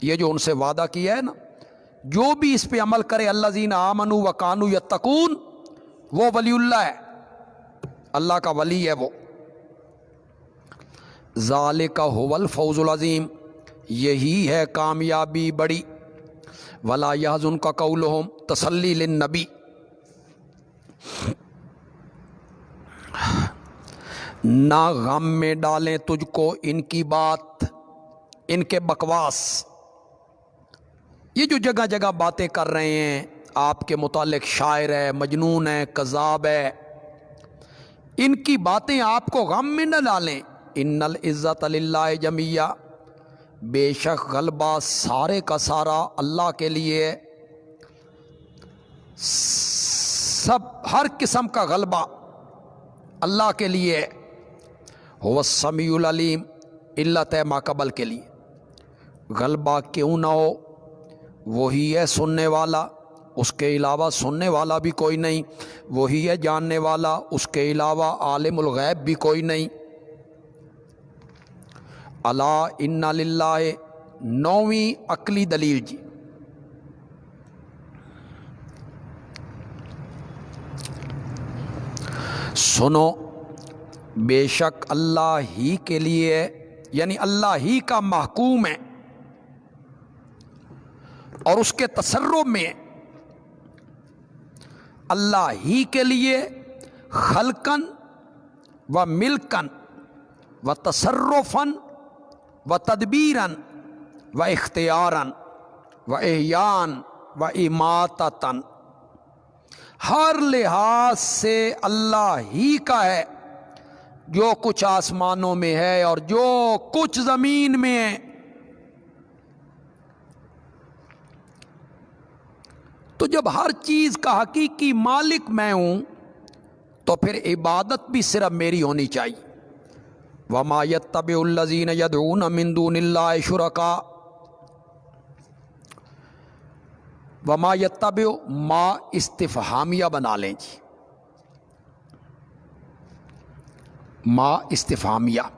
یہ جو ان سے وعدہ کیا ہے نا، جو بھی اس پہ عمل کرے الذین آمنوا وکانوا یتقون، وہ ولی اللہ ہے، اللہ کا ولی ہے وہ. ذالک ھو الفوز العظیم، یہی ہے کامیابی بڑی. ولا یحزنک قولہم، تسلی للنبی. نہ غم میں ڈالیں تجھ کو ان کی بات، ان کے بکواس. یہ جو جگہ جگہ باتیں کر رہے ہیں آپ کے متعلق، شاعر ہے، مجنون ہے، کذاب ہے، ان کی باتیں آپ کو غم میں نہ ڈالیں. ان العزت للہ جمیعا، بے شک غلبہ سارے کا سارا اللہ کے لیے. سب، ہر قسم کا غلبہ اللہ کے لیے. هو السمیع العلیم، علت ہے ماقبل کے لیے. غلبہ کیوں نہ ہو، وہی ہے سننے والا، اس کے علاوہ سننے والا بھی کوئی نہیں. وہی ہے جاننے والا، اس کے علاوہ عالم الغیب بھی کوئی نہیں. الا ان للہ، 9ویں عقلی دلیل جی. سنو، بے شک اللہ ہی کے لیے، یعنی اللہ ہی کا محکوم ہے اور اس کے تصرف میں، اللہ ہی کے لیے خلقن و ملکن و تصرفن و تدبیرن و اختیارن و احیان و اماتتن، ہر لحاظ سے اللہ ہی کا ہے. جو کچھ آسمانوں میں ہے اور جو کچھ زمین میں ہے. تو جب ہر چیز کا حقیقی مالک میں ہوں تو پھر عبادت بھی صرف میری ہونی چاہیے. وما يتبع الذين يدعون من دون الله شركاء، وما يتبع، ما استفہامیہ بنا لیں جی، ما استفہامیہ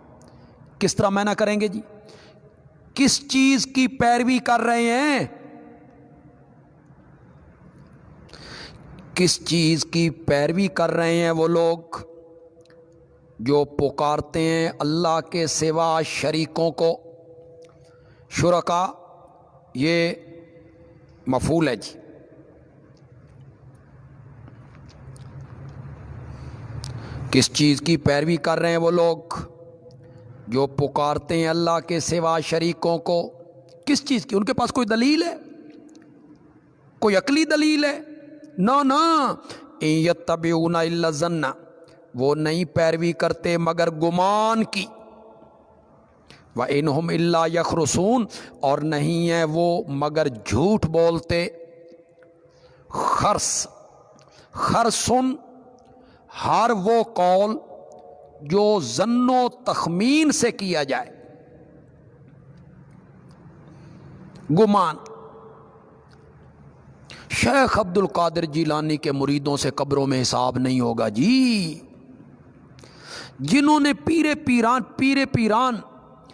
کس طرح میں نہ کریں گے جی؟ کس چیز کی پیروی کر رہے ہیں؟ کس چیز کی پیروی کر رہے ہیں وہ لوگ جو پکارتے ہیں اللہ کے سوا شریکوں کو؟ شرکا یہ مفعول ہے جی. کس چیز کی پیروی کر رہے ہیں وہ لوگ جو پکارتے ہیں اللہ کے سوا شریکوں کو؟ کس چیز کی؟ ان کے پاس کوئی دلیل ہے؟ کوئی عقلی دلیل ہے؟ نہ. ان یتبعون الا الظن، وہ نہیں پیروی کرتے مگر گمان کی. وَإِنْهُمْ إِلَّا يَخْرُصُونَ، اور نہیں ہیں وہ مگر جھوٹ بولتے. خرسن ہر وہ قول جو ظن و تخمین سے کیا جائے، گمان. شیخ عبد القادر جیلانی کے مریدوں سے قبروں میں حساب نہیں ہوگا جی. جنہوں نے پیر پیران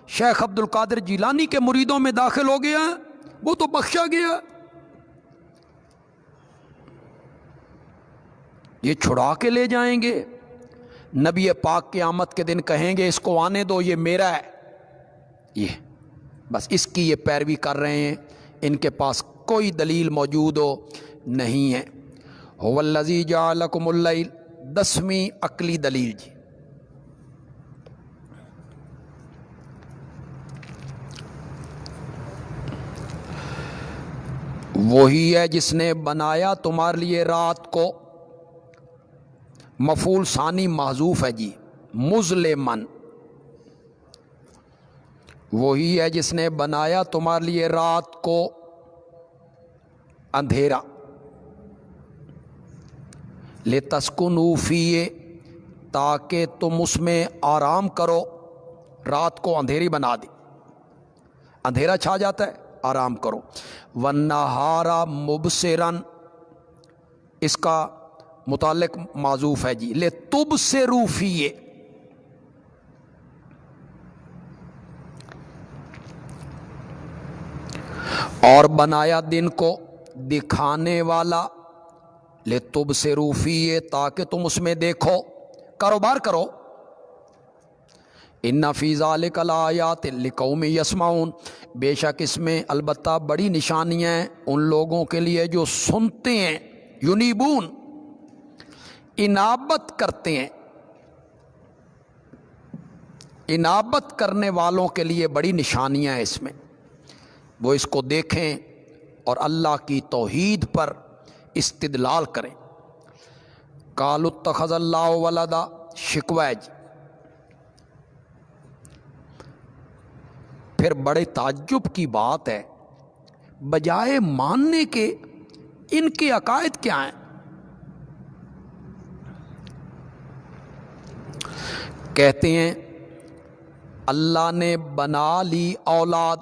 شیخ عبد القادر جیلانی کے مریدوں میں داخل ہو گیا وہ تو بخشا گیا. یہ چھڑا کے لے جائیں گے. نبی پاک قیامت کے دن کہیں گے اس کو آنے دو، یہ میرا ہے. یہ بس اس کی یہ پیروی کر رہے ہیں. ان کے پاس کوئی دلیل موجود ہو نہیں ہے. هو الذی جعلکم اللیل، 10ویں عقلی دلیل جی. وہی ہے جس نے بنایا تمہارے لیے رات کو. مفعول ثانی محذوف ہے جی. مظلمن، وہی ہے جس نے بنایا تمہارے لیے رات کو اندھیرا. لتسکنوا فیہ، تاکہ تم اس میں آرام کرو. رات کو اندھیری بنا دی، اندھیرا چھا جاتا ہے، آرام کرو. والنہار مبصرا، اس کا متعلق معذوف ہے جی. لتبصروا فیہ، اور بنایا دن کو دکھانے والا. لتبصروا فیہ، تاکہ تم اس میں دیکھو، کاروبار کرو. ان فی ذلک لآیات لقوم یسمعون، بے شک اس میں البتہ بڑی نشانیاں ہیں ان لوگوں کے لیے جو سنتے ہیں. ینیبون، انابت کرتے ہیں. انابت کرنے والوں کے لیے بڑی نشانیاں ہیں اس میں، وہ اس کو دیکھیں اور اللہ کی توحید پر استدلال کریں. قالوا اتخذ اللہ ولدا، شکوہ جی. پھر بڑے تعجب کی بات ہے، بجائے ماننے کے ان کے عقائد کیا ہیں؟ کہتے ہیں اللہ نے بنا لی اولاد،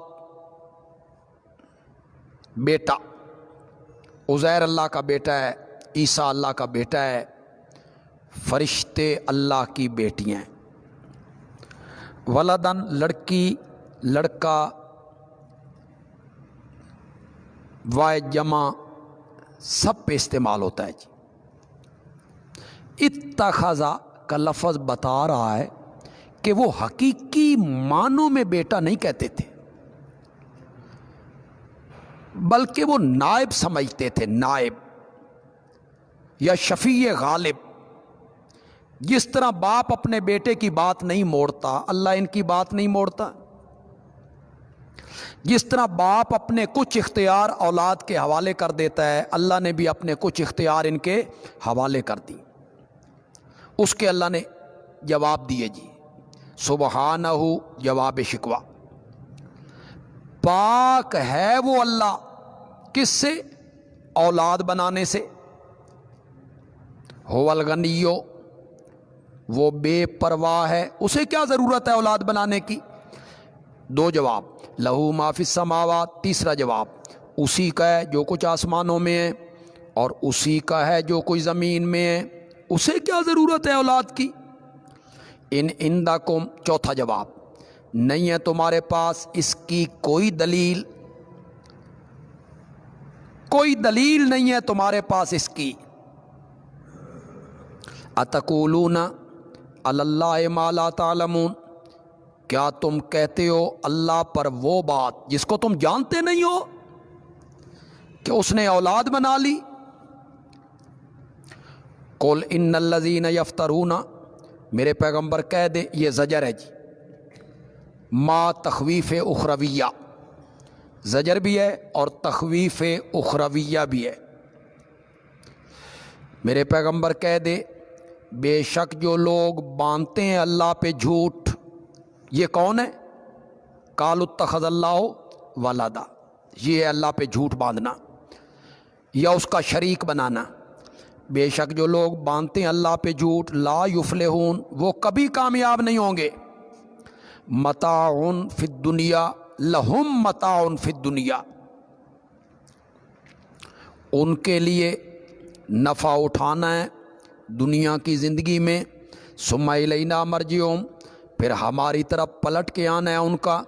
بیٹا. عزیر اللہ کا بیٹا ہے، عیسیٰ اللہ کا بیٹا ہے، فرشتے اللہ کی بیٹیاں ہیں. ولدن، لڑکی لڑکا. واحد جمع سب پہ استعمال ہوتا ہے جی. اتخذا کا لفظ بتا رہا ہے کہ وہ حقیقی معنوں میں بیٹا نہیں کہتے تھے، بلکہ وہ نائب سمجھتے تھے، نائب یا شفیع غالب. جس طرح باپ اپنے بیٹے کی بات نہیں موڑتا، اللہ ان کی بات نہیں موڑتا. جس طرح باپ اپنے کچھ اختیار اولاد کے حوالے کر دیتا ہے، اللہ نے بھی اپنے کچھ اختیار ان کے حوالے کر دی. اس کے اللہ نے جواب دیے جی. سبحانہ، جواب شکوہ. پاک ہے وہ اللہ، کس سے؟ اولاد بنانے سے. هو الغنی، وہ بے پرواہ ہے، اسے کیا ضرورت ہے اولاد بنانے کی؟ 2 جواب. لہو ما فی السماوات، تیسرا جواب اسی کا ہے جو کچھ آسمانوں میں ہے اور اسی کا ہے جو کچھ زمین میں ہے، اسے کیا ضرورت ہے اولاد کی؟ ان عندکم، چوتھا جواب نہیں ہے تمہارے پاس اس کی کوئی دلیل، کوئی دلیل نہیں ہے تمہارے پاس اس کی. اتقولون علی اللہ ما لا تعلمون، کیا تم کہتے ہو اللہ پر وہ بات جس کو تم جانتے نہیں ہو؟ کہ اس نے اولاد بنا لی. قل ان الذین یفترون، میرے پیغمبر کہہ دے، یہ زجر ہے جی، ما تخویف اخرویہ، زجر بھی ہے اور تخویف اخرویہ بھی ہے. میرے پیغمبر کہہ دے بے شک جو لوگ باندھتے ہیں اللہ پہ جھوٹ، یہ کون ہے؟ قالوا اتخذ اللہ ولدا، یہ ہے اللہ پہ جھوٹ باندھنا یا اس کا شریک بنانا. بے شک جو لوگ باندھتے ہیں اللہ پہ جھوٹ، لا یفلحون، وہ کبھی کامیاب نہیں ہوں گے. متاع فی الدنیا، لہم متاع فی الدنیا، ان کے لیے نفع اٹھانا ہے دنیا کی زندگی میں. ثم الینا مرجعہم، پھر ہماری طرف پلٹ کے آنا ہے ان کا.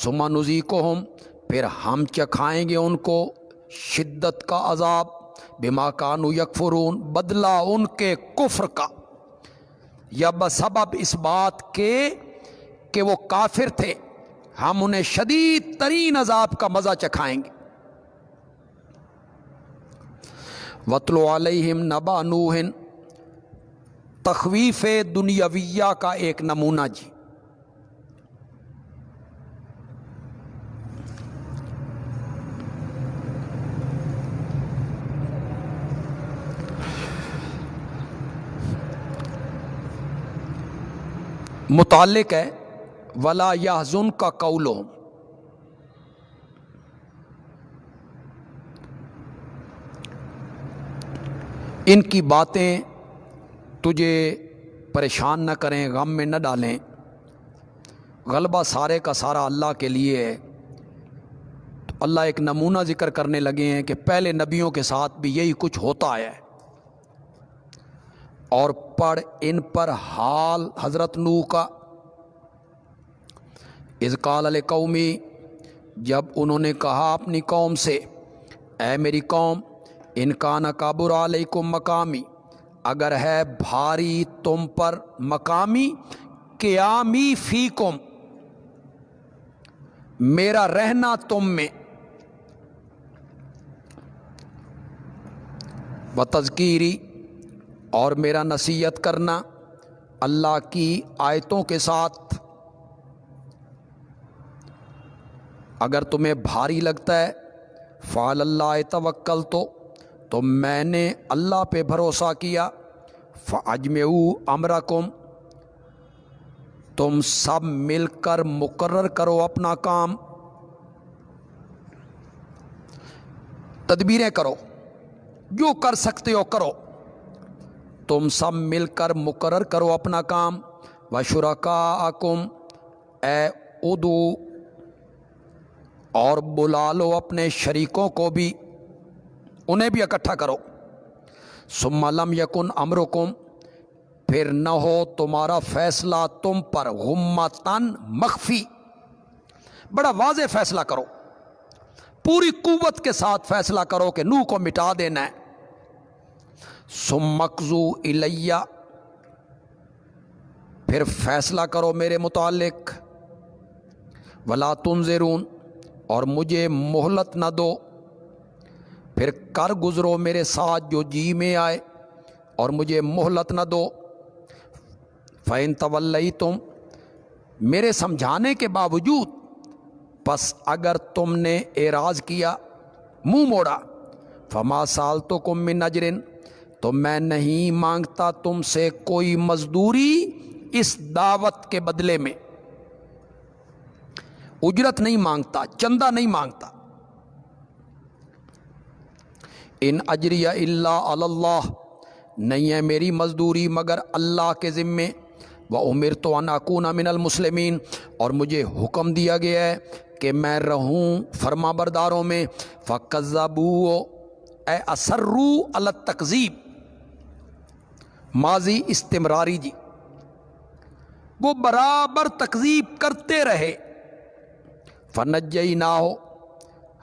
ثم نذیقہم، پھر ہم چکھائیں گے ان کو شدت کا عذاب. بما کانوا یکفرون، بدلہ ان کے کفر کا، یا بسبب اس بات کے کہ وہ کافر تھے ہم انہیں شدید ترین عذاب کا مزہ چکھائیں گے. وَاتْلُ عَلَيْهِمْ نَبَأَ نُوحٍ، تخویف دنیاویہ کا ایک نمونہ جی. متعلق ہے وَلَا يَحْزُنْكَ قَوْلُهُمْ، ان کی باتیں تجھے پریشان نہ کریں، غم میں نہ ڈالیں. غلبہ سارے کا سارا اللہ کے لیے ہے. تو اللہ ایک نمونہ ذکر کرنے لگے ہیں کہ پہلے نبیوں کے ساتھ بھی یہی کچھ ہوتا ہے. اور پڑھ ان پر حال حضرت نوح کا. اذ قال لقومی، جب انہوں نے کہا اپنی قوم سے، اے میری قوم، ان کان کبر علیکم مقامی، اگر ہے بھاری تم پر مقامی، قیامی فیکم، میرا رہنا تم میں، وتذکیری، اور میرا نصیحت کرنا اللہ کی آیتوں کے ساتھ. اگر تمہیں بھاری لگتا ہے فعلی اللہ توکلت، تو میں نے اللہ پہ بھروسہ کیا. فاجمعوا امرکم، تم سب مل کر مقرر کرو اپنا کام، تدبیریں کرو، جو کر سکتے ہو کرو. تم سب مل کر مقرر کرو اپنا کام. وشرکاءکم، اے ادو، اور بلا لو اپنے شریکوں کو بھی، انہیں بھی اکٹھا کرو. ثم لم یکن امرکم، پھر نہ ہو تمہارا فیصلہ تم پر غمتن مخفی، بڑا واضح فیصلہ کرو، پوری قوت کے ساتھ فیصلہ کرو کہ نوح کو مٹا دینا ہے. ثم اقضوا الیہ، پھر فیصلہ کرو میرے متعلق. ولا تنظرون، اور مجھے مہلت نہ دو، پھر کر گزرو میرے ساتھ جو جی میں آئے اور مجھے مہلت نہ دو. فَإِن تَوَلَّيْتُمْ، میرے سمجھانے کے باوجود پس اگر تم نے اعراض کیا، منہ موڑا، فَمَا سَأَلْتُكُم مِّنْ أَجْرٍ، تو میں نہیں مانگتا تم سے کوئی مزدوری اس دعوت کے بدلے میں، اجرت نہیں مانگتا، چندہ نہیں مانگتا. ان اجری الا علی اللہ، نہیں ہے میری مزدوری مگر اللہ کے ذمے. وامرت ان اکون من المسلمین، اور مجھے حکم دیا گیا ہے کہ میں رہوں فرما برداروں میں. فکذبوا، اے اصروا علی التکذیب، ماضی استمراری جی، وہ برابر تکذیب کرتے رہے. فنجیناہ،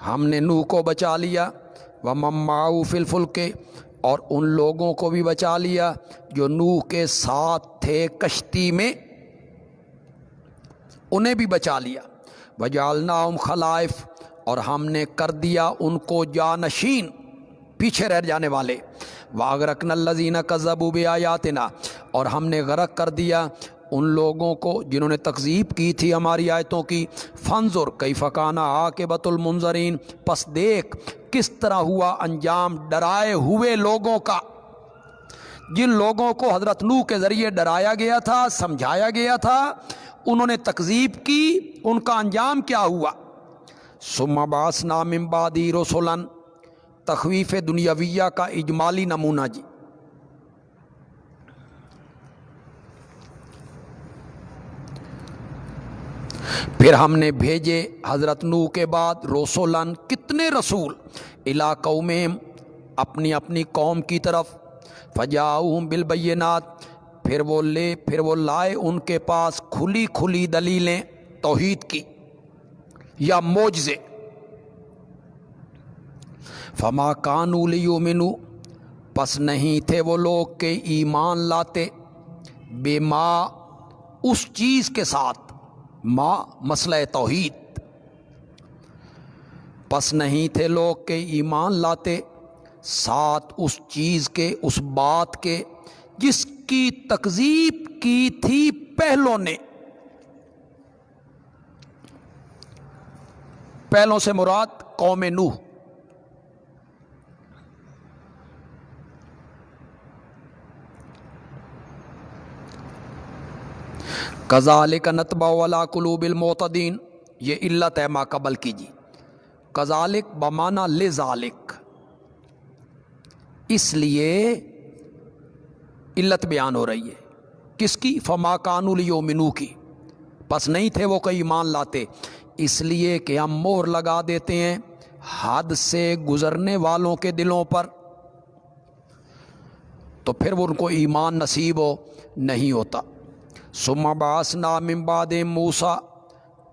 ہم نے نوح کو بچا لیا. ومن معہ فی الفلک، اور ان لوگوں کو بھی بچا لیا جو نوح کے ساتھ تھے کشتی میں، انہیں بھی بچا لیا. وجعلناہم خلائف، اور ہم نے کر دیا ان کو جانشین، پیچھے رہ جانے والے، وَأَغْرَقْنَا الَّذِينَ كَذَّبُوا بِآيَاتِنَا، اور ہم نے غرق کر دیا ان لوگوں کو جنہوں نے تکذیب کی تھی ہماری آیتوں کی۔ فانظر کیف کان عاقبۃ المنذرین، پس دیکھ کس طرح ہوا انجام ڈرائے ہوئے لوگوں کا۔ جن لوگوں کو حضرت نوح کے ذریعے ڈرایا گیا تھا، سمجھایا گیا تھا، انہوں نے تکذیب کی، ان کا انجام کیا ہوا؟ ثم بعثنا من بعدہ رسلا، تخویف دنیاویہ کا اجمالی نمونہ جی۔ پھر ہم نے بھیجے حضرت نوح کے بعد رسولن، کتنے رسول، الی قومہم، اپنی اپنی قوم کی طرف، فجاؤہم بالبینات، پھر وہ لائے ان کے پاس کھلی کھلی دلیلیں توحید کی یا معجزے۔ فما کانوا لیؤمنوا، پس نہیں تھے وہ لوگ کہ ایمان لاتے، بما، اس چیز کے ساتھ، ما مسئلہ توحید، پس نہیں تھے لوگ کہ ایمان لاتے ساتھ اس چیز کے، اس بات کے جس کی تکذیب کی تھی پہلوں نے۔ پہلوں سے مراد قوم نوح۔ کذالک نطبع علی قلوب المعتدین، یہ علت ہے ما قبل کی جی۔ کذالک بمعنی لذالک، اس لیے علت بیان ہو رہی ہے کس کی؟ فما کانوا لیؤمنوا کی، پس نہیں تھے وہ کہ ایمان لاتے، اس لیے کہ ہم مہر لگا دیتے ہیں حد سے گزرنے والوں کے دلوں پر، تو پھر وہ ان کو ایمان نصیب ہو نہیں ہوتا۔ ثم بعثنا من بعد موسیٰ،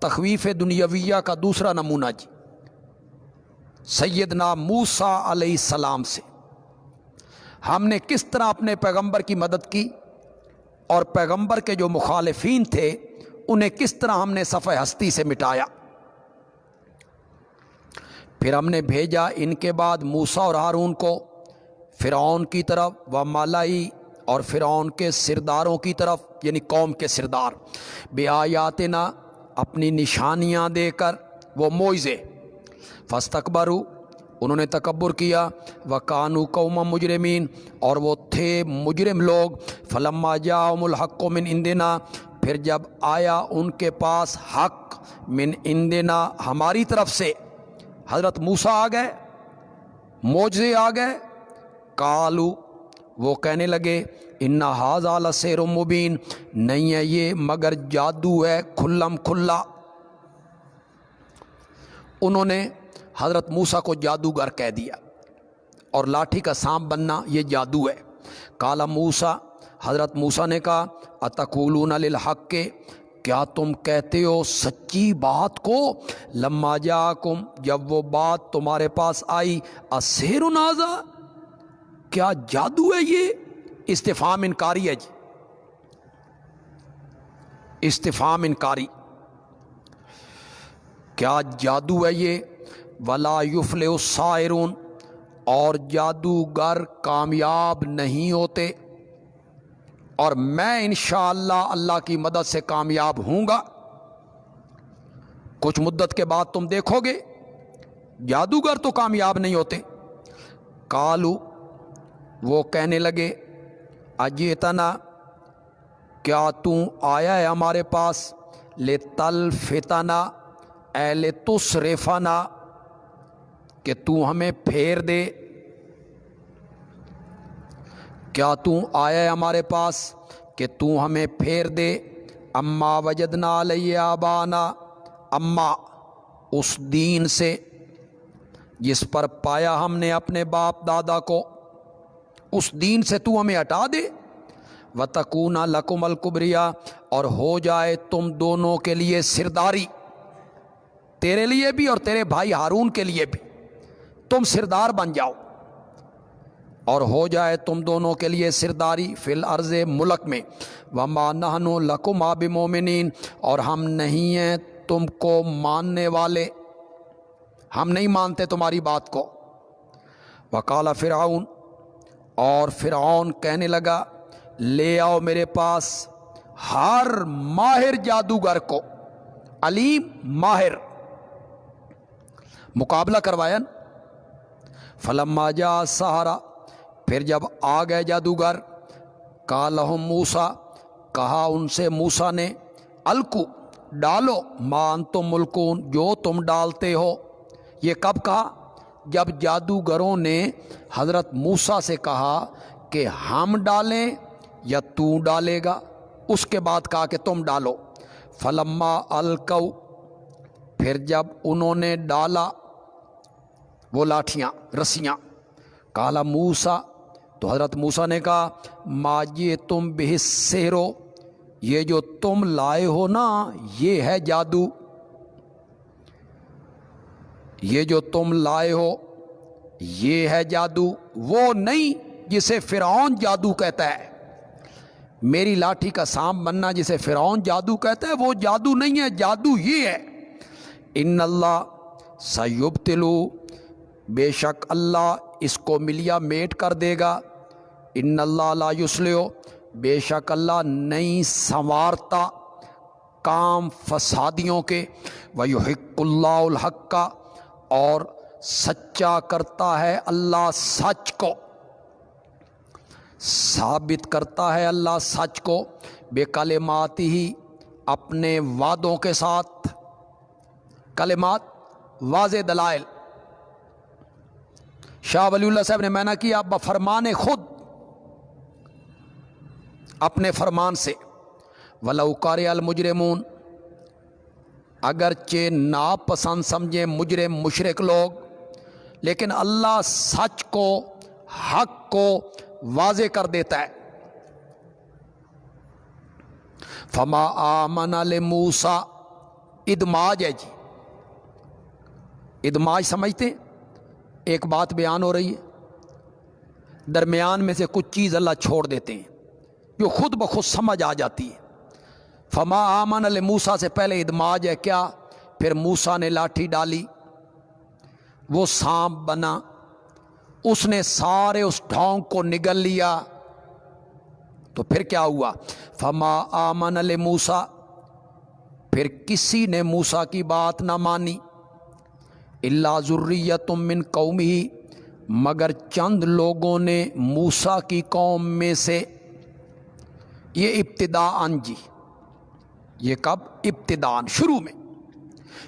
تخویف دنیاویہ کا دوسرا نمونہ جی، سیدنا موسیٰ علیہ السلام سے ہم نے کس طرح اپنے پیغمبر کی مدد کی، اور پیغمبر کے جو مخالفین تھے انہیں کس طرح ہم نے صفحہ ہستی سے مٹایا۔ پھر ہم نے بھیجا ان کے بعد موسیٰ اور ہارون کو فرعون کی طرف، و ملائی، اور فرعون کے سرداروں کی طرف، یعنی قوم کے سردار، بآیاتنا، اپنی نشانیاں دے کر، وہ معجزے، فاستکبروا، انہوں نے تکبر کیا، وکانوا قوما مجرمین، اور وہ تھے مجرم لوگ، فلما جاءہم الحق من عندنا، پھر جب آیا ان کے پاس حق، من عندنا، ہماری طرف سے، حضرت موسیٰ آ گئے، معجزے آ گئے، قالوا، وہ کہنے لگے، ان ھذا لسحر مبین، نہیں ہے یہ مگر جادو ہے کھلم کھلا۔ انہوں نے حضرت موسیٰ کو جادوگر کہہ دیا، اور لاٹھی کا سانپ بننا یہ جادو ہے۔ قال موسیٰ، حضرت موسیٰ نے کہا، اتقولون للحق، کیا تم کہتے ہو سچی بات کو، لما جاءکم، جب وہ بات تمہارے پاس آئی، السحر ھذا، کیا جادو ہے یہ؟ استفہام انکاری ہے جی، استفہام انکاری، کیا جادو ہے یہ؟ ولا یفلح الساحرون، اور جادوگر کامیاب نہیں ہوتے، اور میں انشاءاللہ اللہ کی مدد سے کامیاب ہوں گا۔ کچھ مدت کے بعد تم دیکھو گے جادوگر تو کامیاب نہیں ہوتے۔ قالوا، وہ کہنے لگے، اجئتنا، کیا تو آیا ہے ہمارے پاس، لتلفتنا، اے لتصرفنا، کہ تو ہمیں پھیر دے، کیا تو آیا ہے ہمارے پاس کہ تو ہمیں پھیر دے، اما وجدنا علیہ آبانا، اما اس دین سے جس پر پایا ہم نے اپنے باپ دادا کو، اس دین سے تو ہمیں ہٹا دے، وَتَكُونَ لَكُمَ الْكُبْرِيَا، اور ہو جائے تم دونوں کے لیے سرداری، تیرے لیے بھی اور تیرے بھائی ہارون کے لیے بھی، تم سردار بن جاؤ، اور ہو جائے تم دونوں کے لیے سرداری، فی الارض، ملک میں، وَمَا نَحْنُ لَكُمَا بِمُؤْمِنِينَ، اور ہم نہیں ہیں تم کو ماننے والے، ہم نہیں مانتے تمہاری بات کو۔ وقال فرعون، اور فرعون کہنے لگا لے آؤ میرے پاس ہر ماہر جادوگر کو، علیم ماہر، مقابلہ کروایا نا۔ فلما جاء السحرہ، پھر جب آ گئے جادوگر، قال لہم موسیٰ، کہا ان سے موسیٰ نے، القوا، ڈالو، ما انتم ملقون، جو تم ڈالتے ہو۔ یہ کب کہا؟ جب جادوگروں نے حضرت موسیٰ سے کہا کہ ہم ڈالیں یا تو ڈالے گا، اس کے بعد کہا کہ تم ڈالو۔ فلما القوا، پھر جب انہوں نے ڈالا وہ لاٹھیاں، رسیاں، قال موسیٰ، تو حضرت موسیٰ نے کہا ما جئتم بہ السحر، یہ جو تم لائے ہو نا یہ ہے جادو، یہ جو تم لائے ہو یہ ہے جادو، وہ نہیں جسے فرعون جادو کہتا ہے۔ میری لاٹھی کا سانپ بننا جسے فرعون جادو کہتا ہے وہ جادو نہیں ہے، جادو یہ ہے۔ ان اللہ سیبطلو، بے شک اللہ اس کو ملیا میٹ کر دے گا۔ ان اللہ لا یصلح، بے شک اللہ نہیں سنوارتا کام فسادیوں کے۔ ویحق اللہ الحق، اور سچا کرتا ہے اللہ سچ کو، ثابت کرتا ہے اللہ سچ کو، بے کلمات ہی، اپنے وعدوں کے ساتھ۔ کلمات واضح دلائل، شاہ ولی اللہ صاحب نے معنی کیا بفرمان خود، اپنے فرمان سے۔ وَلَوْ كَرِهَ الْمُجْرِمُونَ، اگرچہ ناپسند سمجھیں مجرم مشرک لوگ، لیکن اللہ سچ کو، حق کو واضح کر دیتا ہے۔ فما آمن لموسیٰ، ادماج ہے جی، ادماج سمجھتے ہیں؟ ایک بات بیان ہو رہی ہے، درمیان میں سے کچھ چیز اللہ چھوڑ دیتے ہیں جو خود بخود سمجھ آ جاتی ہے۔ فما آمن لموسیٰ سے پہلے ادماج ہے کیا؟ پھر موسیٰ نے لاٹھی ڈالی، وہ سانپ بنا، اس نے سارے اس ڈھونگ کو نگل لیا، تو پھر کیا ہوا؟ فما آمن لموسیٰ، پھر کسی نے موسیٰ کی بات نہ مانی، الا ذریۃ من قومہ، مگر چند لوگوں نے موسیٰ کی قوم میں سے۔ یہ ابتداءً جی، یہ کب؟ ابتداءً،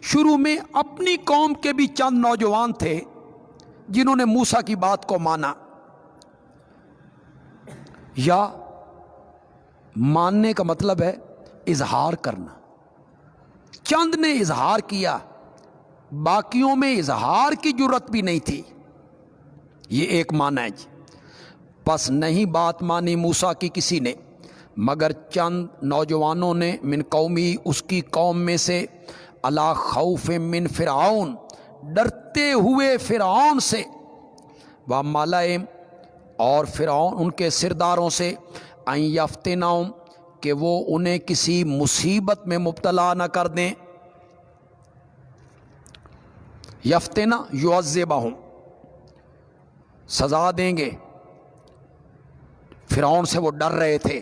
شروع میں اپنی قوم کے بھی چند نوجوان تھے جنہوں نے موسیٰ کی بات کو مانا، یا ماننے کا مطلب ہے اظہار کرنا۔ چند نے اظہار کیا، باقیوں میں اظہار کی جرت بھی نہیں تھی، یہ ایک معنی ہے جی۔ پس نہیں بات مانی موسیٰ کی کسی نے مگر چند نوجوانوں نے، من قومی، اس کی قوم میں سے، علی خوف من فرعون، ڈرتے ہوئے فرعون سے، و ملئہم، اور فرعون ان کے سرداروں سے، ان یفتنہم، کہ وہ انہیں کسی مصیبت میں مبتلا نہ کر دیں۔ یفتنہ یعذبہم، سزا دیں گے۔ فرعون سے وہ ڈر رہے تھے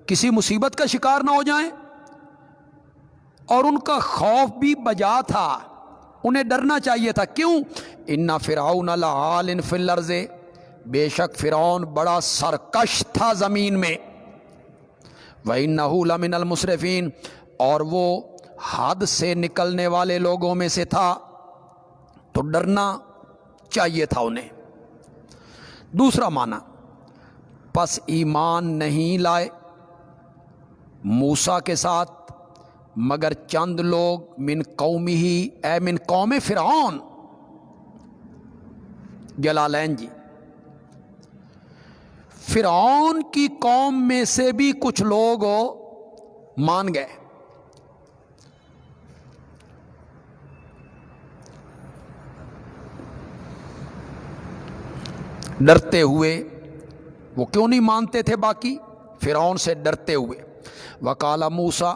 کسی مصیبت کا شکار نہ ہو جائیں، اور ان کا خوف بھی بجا تھا، انہیں ڈرنا چاہیے تھا۔ کیوں؟ ان فرعون لعال فی الارض، بے شک فرعون بڑا سرکش تھا زمین میں، وَإِنَّهُ لَمِنَ الْمُسْرِفِينَ، اور وہ حد سے نکلنے والے لوگوں میں سے تھا، تو ڈرنا چاہیے تھا انہیں۔ دوسرا معنی، پس ایمان نہیں لائے موسیٰ کے ساتھ مگر چند لوگ، من قومہ، اے من قوم فرعون، جلالین جی، فرعون کی قوم میں سے بھی کچھ لوگ مان گئے۔ ڈرتے ہوئے، وہ کیوں نہیں مانتے تھے باقی؟ فرعون سے ڈرتے ہوئے۔ وقال موسیٰ،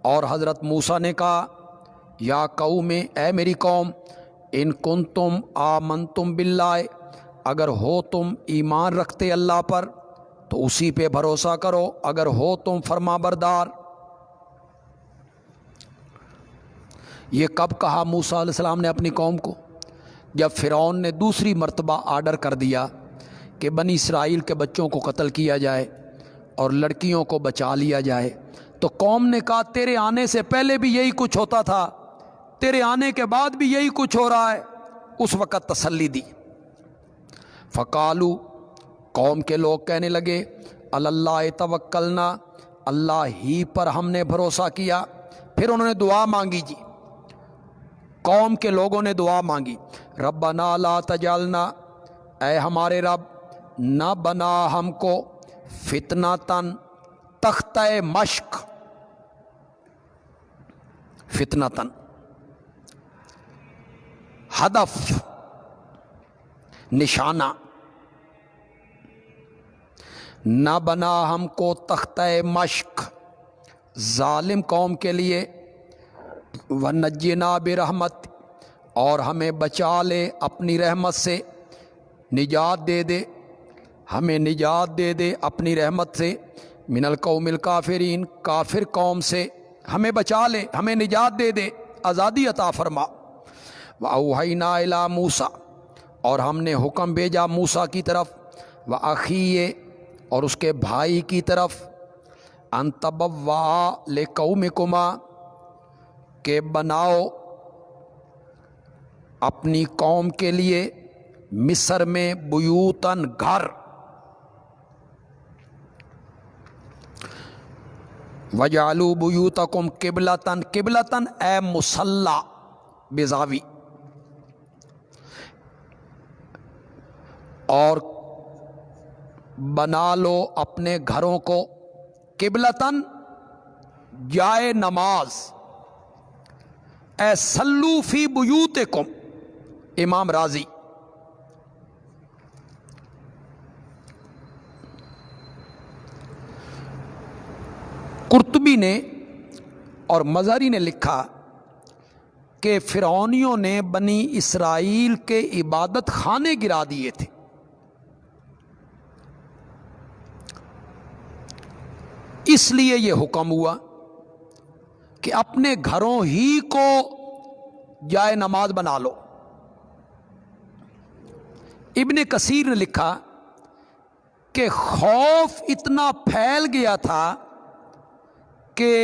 اور حضرت موسیٰ نے کہا، یا قوم اے میری قوم ان کنتم آمنتم باللہ اگر ہو تم ایمان رکھتے اللہ پر تو اسی پہ بھروسہ کرو، اگر ہو تم فرما بردار۔ یہ کب کہا موسیٰ علیہ السلام نے اپنی قوم کو؟ جب فرعون نے دوسری مرتبہ آرڈر کر دیا کہ بنی اسرائیل کے بچوں کو قتل کیا جائے اور لڑکیوں کو بچا لیا جائے، تو قوم نے کہا تیرے آنے سے پہلے بھی یہی کچھ ہوتا تھا، تیرے آنے کے بعد بھی یہی کچھ ہو رہا ہے۔ اس وقت تسلی دی۔ فقالو قوم کے لوگ کہنے لگے اللہ توکلنا، اللہ ہی پر ہم نے بھروسہ کیا۔ پھر انہوں نے دعا مانگی جی، قوم کے لوگوں نے دعا مانگی ربنا لا تجعلنا، اے ہمارے رب نہ بنا ہم کو فتنتاً تختہ مشق، فتنتاً ہدف نشانہ، نہ بنا ہم کو تختہ مشق ظالم قوم کے لیے، وَنَجِّنَا بِرَحْمَتِ، اور ہمیں بچا لے اپنی رحمت سے، نجات دے دے، ہمیں نجات دے دے اپنی رحمت سے، من القوم الکافرین، کافر قوم سے ہمیں بچا لے، ہمیں نجات دے دے، آزادی عطا فرما۔ وَأَوْحَيْنَا إِلَىٰ مُوسَىٰ، اور ہم نے حکم بھیجا موسیٰ کی طرف، وَأَخِيهِ، اور اس کے بھائی کی طرف، أَن تَبَوَّآ لِقَوْمِكُمَا، کہ بناؤ اپنی قوم کے لیے مصر میں بیوتاً گھر، وَجَعَلُوا بُيُوتَكُمْ قِبْلَةً، قبلتاً اے مصلی بزاوی، اور بنا لو اپنے گھروں کو قبلتاً جائے نماز، اے صلو فی بیوتکم، امام راضی۔ قرطبی نے اور مظہری نے لکھا کہ فرعونیوں نے بنی اسرائیل کے عبادت خانے گرا دیے تھے، اس لیے یہ حکم ہوا کہ اپنے گھروں ہی کو جائے نماز بنا لو۔ ابن کثیر نے لکھا کہ خوف اتنا پھیل گیا تھا کہ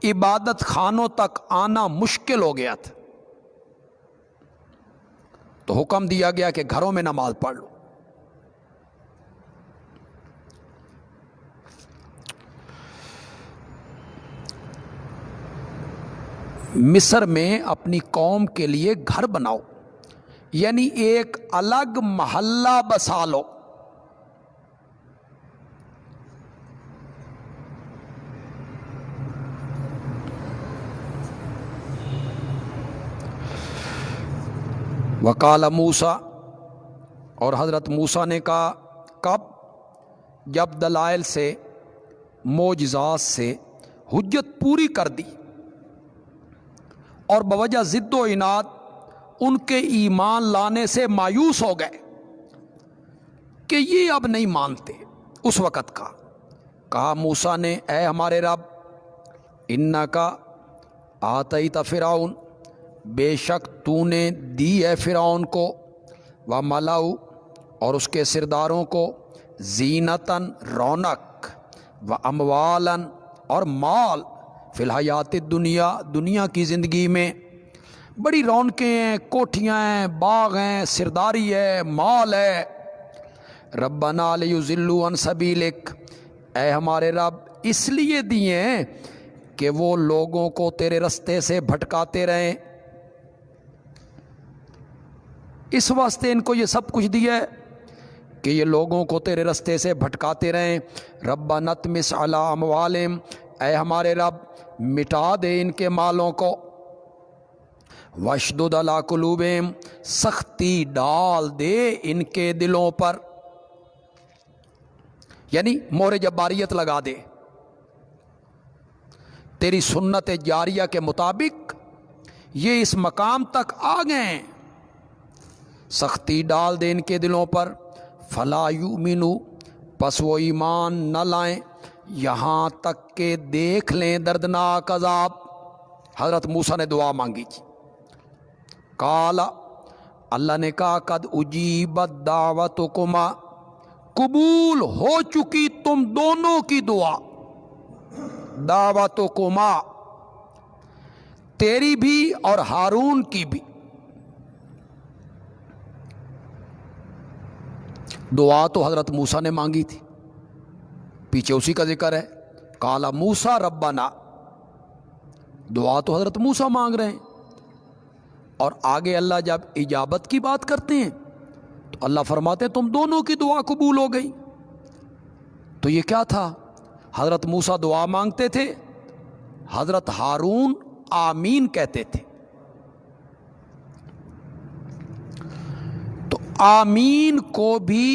عبادت خانوں تک آنا مشکل ہو گیا تھا، تو حکم دیا گیا کہ گھروں میں نماز پڑھ لو۔ مصر میں اپنی قوم کے لیے گھر بناؤ، یعنی ایک الگ محلہ بسا لو۔ وقال موسیٰ، اور حضرت موسیٰ نے کہا، کب؟ جب دلائل سے، معجزات سے حجت پوری کر دی اور بوجہ ضد و عناد ان کے ایمان لانے سے مایوس ہو گئے کہ یہ اب نہیں مانتے، اس وقت کا کہا موسیٰ نے اے ہمارے رب انکا آتیت فرعون، بے شک تو نے دی ہے فرعون کو، وملأ، اور اس کے سرداروں کو، زینتاً رونق، واموالاً اور مال، فی الحیات الدنیا، دنیا کی زندگی میں بڑی رونقیں ہیں، کوٹھیاں ہیں، باغ ہیں، سرداری ہے، مال ہے۔ ربنا لیضلوا عن سبیلک، اے ہمارے رب اس لیے دیے ہیں کہ وہ لوگوں کو تیرے رستے سے بھٹکاتے رہیں، اس واسطے ان کو یہ سب کچھ دیا ہے کہ یہ لوگوں کو تیرے رستے سے بھٹکاتے رہیں۔ ربنا اطمس علی اموالہم، اے ہمارے رب مٹا دے ان کے مالوں کو، واشدد علی قلوبہم، سختی ڈال دے ان کے دلوں پر، یعنی مہر جباریت لگا دے۔ تیری سنت جاریہ کے مطابق یہ اس مقام تک آ گئے ہیں، سختی ڈال دے ان کے دلوں پر، فلا یؤمنو، پس وہ ایمان نہ لائیں یہاں تک کہ دیکھ لیں دردناک عذاب۔ حضرت موسیٰ نے دعا مانگی تھی، قالا، اللہ نے کہا، قد اجیبت دعوتکما، قبول ہو چکی تم دونوں کی دعا، دعوتکما، تیری بھی اور ہارون کی بھی۔ دعا تو حضرت موسیٰ نے مانگی تھی، پیچھے اسی کا ذکر ہے، قال موسیٰ ربنا، دعا تو حضرت موسیٰ مانگ رہے ہیں، اور آگے اللہ جب اجابت کی بات کرتے ہیں تو اللہ فرماتے ہیں تم دونوں کی دعا قبول ہو گئی۔ تو یہ کیا تھا؟ حضرت موسیٰ دعا مانگتے تھے، حضرت ہارون آمین کہتے تھے۔ تو آمین کو بھی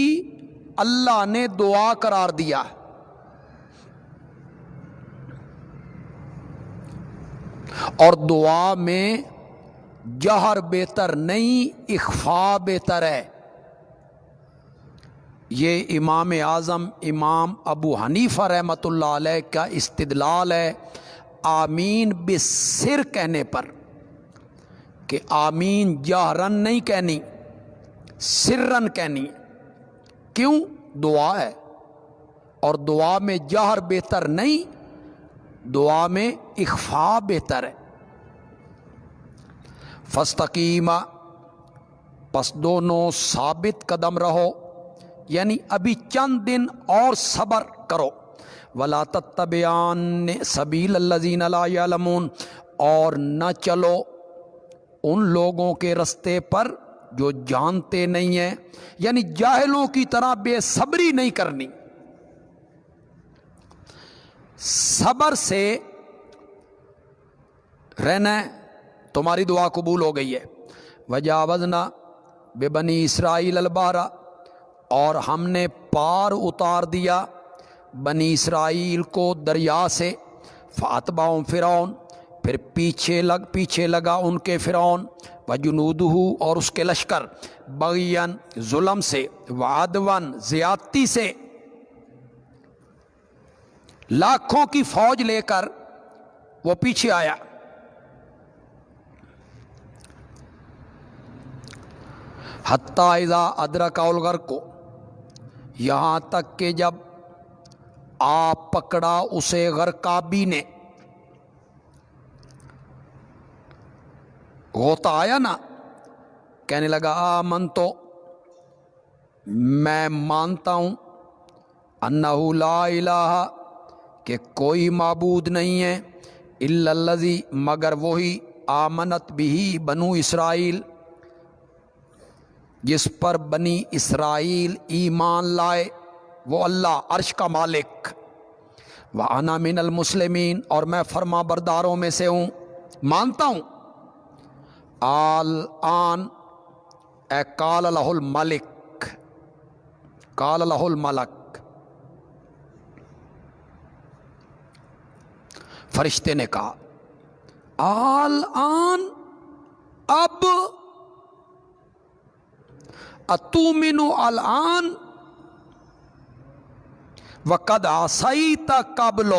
اللہ نے دعا قرار دیا، اور دعا میں جہر بہتر نہیں، اخفاء بہتر ہے۔ یہ امام اعظم امام ابو حنیفہ رحمۃ اللہ علیہ کا استدلال ہے آمین بسر کہنے پر، کہ آمین جہرن نہیں کہنی، سرن کہنی۔ کیوں؟ دعا ہے، اور دعا میں جہر بہتر نہیں، دعا میں اخفاء بہتر ہے۔ فاستقیما، پس دونوں ثابت قدم رہو، یعنی ابھی چند دن اور صبر کرو۔ ولا تتبعان سبیل الذین لا یعلمون، اور نہ چلو ان لوگوں کے رستے پر جو جانتے نہیں ہیں، یعنی جاہلوں کی طرح بے صبری نہیں کرنی۔ صبر سے رہنا ہے، تمہاری دعا قبول ہو گئی ہے۔ وجاوزنا ببنی اسرائیل البحر، اور ہم نے پار اتار دیا بنی اسرائیل کو دریا سے، فاتبعہم فرعون، پھر پیچھے لگا ان کے فرعون، وجنودہ، اور اس کے لشکر، بغیاً، ظلم سے، وعدواً، زیادتی سے، لاکھوں کی فوج لے کر وہ پیچھے آیا۔ حتیٰ اذا ادرک الغرق، یہاں تک کہ جب آپ پکڑا اسے غرقابی نے، غوطہ آیا نا، کہنے لگا آمن، تو میں مانتا ہوں، انہ لا الہ، کہ کوئی معبود نہیں ہے، الا الذی، مگر وہی، آمنت بھی بنو اسرائیل، جس پر بنی اسرائیل ایمان لائے، وہ اللہ عرش کا مالک۔ وَأَنَا مِنَ الْمُسْلِمِينَ، اور میں فرما برداروں میں سے ہوں، مانتا ہوں۔ الآن، اے قال لہ الملک، قال لہ الملک، فرشتے نے کہا الآن، اب، اتؤمن الآن وقد عصیت قبل،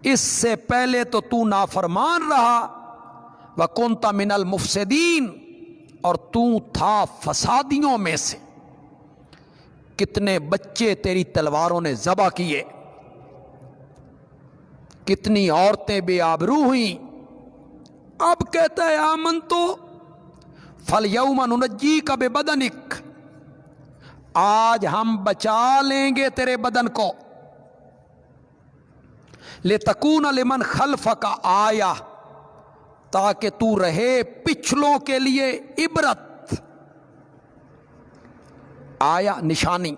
اس سے پہلے تو تو نافرمان رہا، وکنت من المفسدین، اور تو تھا فسادیوں میں سے۔ کتنے بچے تیری تلواروں نے ذبح کیے، کتنی عورتیں بے آبرو ہوئیں، اب کہتا ہے آمن تو، فَالْيَوْمَ نُنَجِّيكَ بِبَدَنِكَ، آج ہم بچا لیں گے تیرے بدن کو، لِتَكُونَ لِمَنْ خَلْفَكَ آیَةً، تاکہ تو رہے پچھلوں کے لیے عبرت، آیا نشانی۔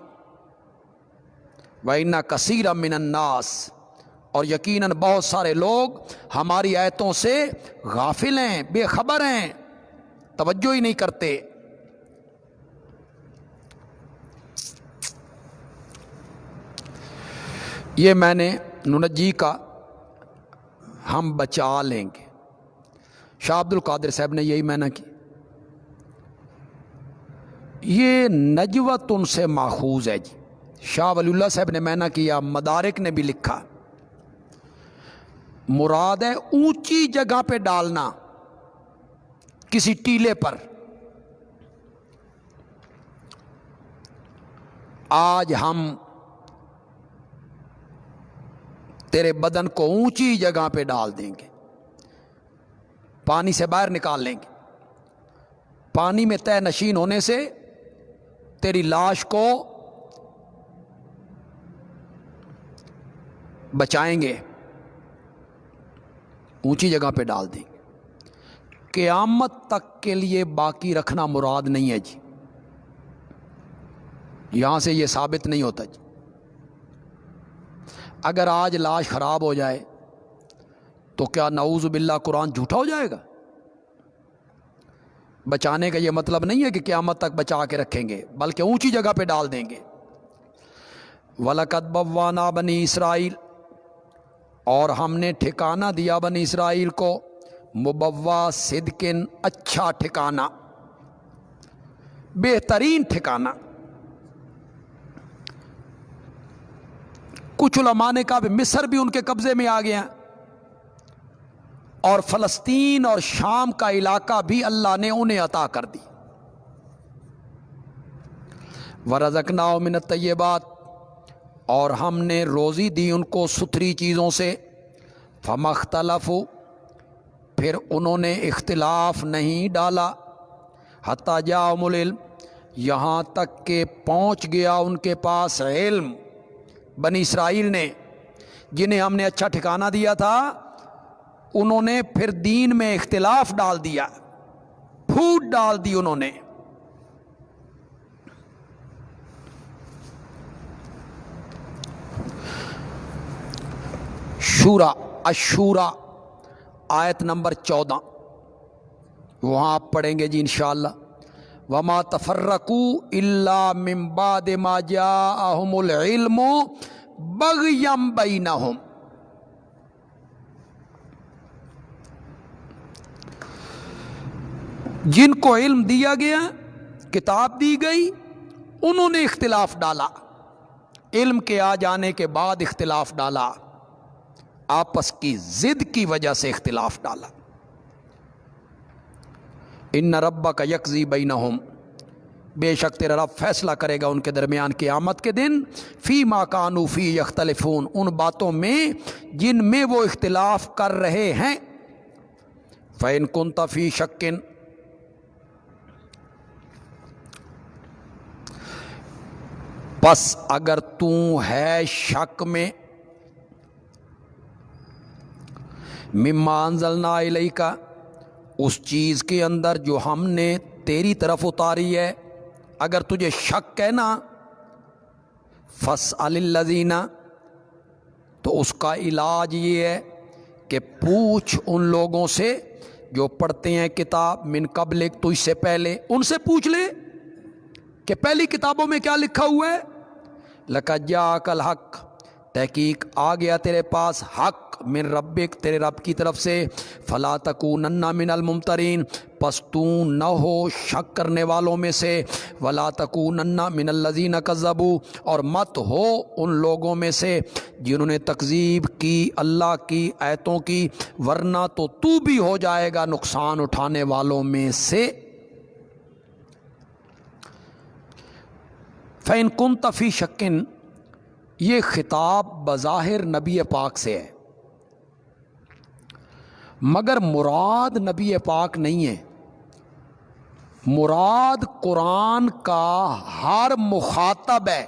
وَإِنَّ كَثِيرًا مِنَ النَّاسِ، اور یقیناً بہت سارے لوگ ہماری آیتوں سے غافل ہیں، بے خبر ہیں، توجہ ہی نہیں کرتے۔ یہ میں نے ننجی کا ہم بچا لیں گے۔ شاہ عبد القادر صاحب نے یہی معنی کی۔ یہ نجوت ان سے ماخوذ ہے جی۔ شاہ ولی اللہ صاحب نے معنی کیا، مدارک نے بھی لکھا، مراد ہے اونچی جگہ پہ ڈالنا، کسی ٹیلے پر۔ آج ہم تیرے بدن کو اونچی جگہ پہ ڈال دیں گے، پانی سے باہر نکال لیں گے، پانی میں تہ نشین ہونے سے تیری لاش کو بچائیں گے، اونچی جگہ پہ ڈال دیں گے۔ قیامت تک کے لیے باقی رکھنا مراد نہیں ہے جی، یہاں سے یہ ثابت نہیں ہوتا جی۔ اگر آج لاش خراب ہو جائے تو کیا نعوذ باللہ قرآن جھوٹا ہو جائے گا؟ بچانے کا یہ مطلب نہیں ہے کہ قیامت تک بچا کے رکھیں گے، بلکہ اونچی جگہ پہ ڈال دیں گے۔ وَلَقَدْ بَوَّأْنَا بَنِي اسرائیل، اور ہم نے ٹھکانہ دیا بنی اسرائیل کو، مبوا صدقن، اچھا ٹھکانہ، بہترین ٹھکانہ۔ کچھ علماء نے کہا کہ مصر بھی ان کے قبضے میں آ گیا، اور فلسطین اور شام کا علاقہ بھی اللہ نے انہیں عطا کر دی۔ وَرَزَقْنَاهُم مِّنَ الطَّيِّبَاتِ، اور ہم نے روزی دی ان کو ستھری چیزوں سے۔ فَمَا اخْتَلَفُوا، پھر انہوں نے اختلاف نہیں ڈالا، حَتَّىٰ جَاءَهُمُ الْعِلْمُ، یہاں تک کہ پہنچ گیا ان کے پاس علم۔ بنی اسرائیل نے، جنہیں ہم نے اچھا ٹھکانہ دیا تھا، انہوں نے پھر دین میں اختلاف ڈال دیا، پھوٹ ڈال دی انہوں نے۔ شورا، الشورا، آیت نمبر 14، وہاں آپ پڑھیں گے جی انشاءاللہ۔ وَمَا تَفَرَّقُوا إِلَّا مِن بَعْدِ مَا جَاءَهُمُ الْعِلْمُ بَغْيًا بَيْنَهُمْ، جن کو علم دیا گیا، کتاب دی گئی، انہوں نے اختلاف ڈالا، علم کے آ جانے کے بعد اختلاف ڈالا، آپس کی ضد کی وجہ سے اختلاف ڈالا۔ ان ربک یقضی بینہم، بے شک تیرا رب فیصلہ کرے گا ان کے درمیان قیامت کے دن، فی ما کانوا فی یختلفون، ان باتوں میں جن میں وہ اختلاف کر رہے ہیں۔ فإن کنت فی شک، بس اگر تو ہے شک میں، مما انزلنا الیک، اس چیز کے اندر جو ہم نے تیری طرف اتاری ہے، اگر تجھے شک ہے نا، فاسأل الذین، تو اس کا علاج یہ ہے کہ پوچھ ان لوگوں سے جو پڑھتے ہیں کتاب، من قبلک، تو اس سے پہلے ان سے پوچھ لے کہ پہلی کتابوں میں کیا لکھا ہوا ہے۔ لقد جاءک الحق، تحقیق آ گیا تیرے پاس حق، من ربک، تیرے رب کی طرف سے، فلا تکونن من الممترین، پس تو نہ ہو شک کرنے والوں میں سے، ولا تکونن من الذین کذبوا، اور مت ہو ان لوگوں میں سے جنہوں نے تکذیب کی اللہ کی آیتوں کی، ورنہ تو بھی ہو جائے گا نقصان اٹھانے والوں میں سے۔ فَإِن كُنتَ فِي شَكٍّ، یہ خطاب بظاہر نبی پاک سے ہے، مگر مراد نبی پاک نہیں ہے، مراد قرآن کا ہر مخاطب ہے۔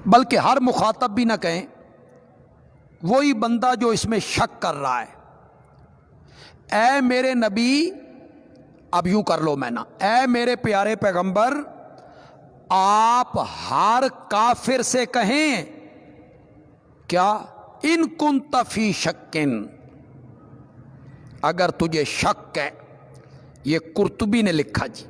بلکہ ہر مخاطب بھی نہ کہیں، وہی بندہ جو اس میں شک کر رہا ہے۔ اے میرے نبی، اب یوں کر لو میں نا، اے میرے پیارے پیغمبر، آپ ہر کافر سے کہیں کیا، ان کنت فی شکن، اگر تجھے شک ہے۔ یہ قرطبی نے لکھا جی۔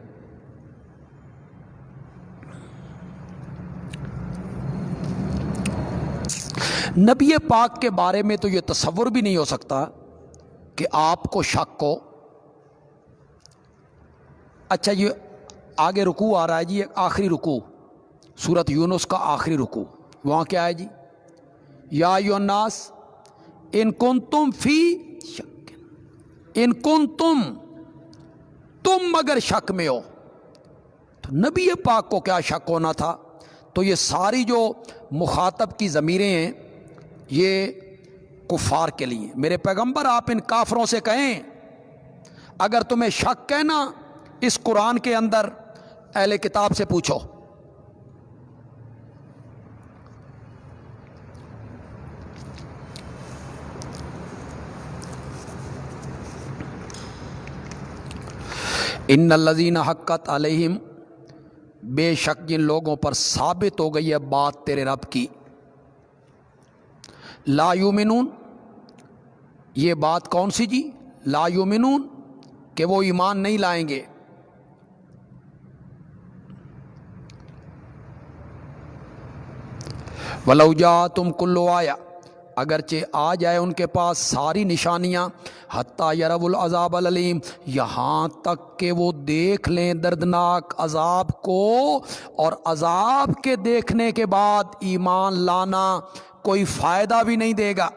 نبی پاک کے بارے میں تو یہ تصور بھی نہیں ہو سکتا کہ آپ کو شک ہو۔ اچھا یہ آگے رکوع آ رہا ہے جی، آخری رکوع سورۃ یونس کا آخری رکوع، وہاں کیا ہے جی؟ یا ایھا الناس ان کنتم فی شک، ان کنتم، تم اگر شک میں ہو، تو نبی پاک کو کیا شک ہونا تھا؟ تو یہ ساری جو مخاطب کی ضمیریں ہیں یہ کفار کے لیے۔ میرے پیغمبر آپ ان کافروں سے کہیں اگر تمہیں شک ہے نا اس قرآن کے اندر، اہل کتاب سے پوچھو۔ ان الذین حقت علیہم، بے شک جن لوگوں پر ثابت ہو گئی ہے بات تیرے رب کی، لا یؤمنون، یہ بات کون سی جی؟ لا یؤمنون، کہ وہ ایمان نہیں لائیں گے۔ وَلَوْ جَاءَتْهُمْ كُلُّ آیَةٍ، اگرچہ آ جائے ان کے پاس ساری نشانیاں، حتیٰ یروا العذاب العلیم، یہاں تک کہ وہ دیکھ لیں دردناک عذاب کو، اور عذاب کے دیکھنے کے بعد ایمان لانا کوئی فائدہ بھی نہیں دے گا۔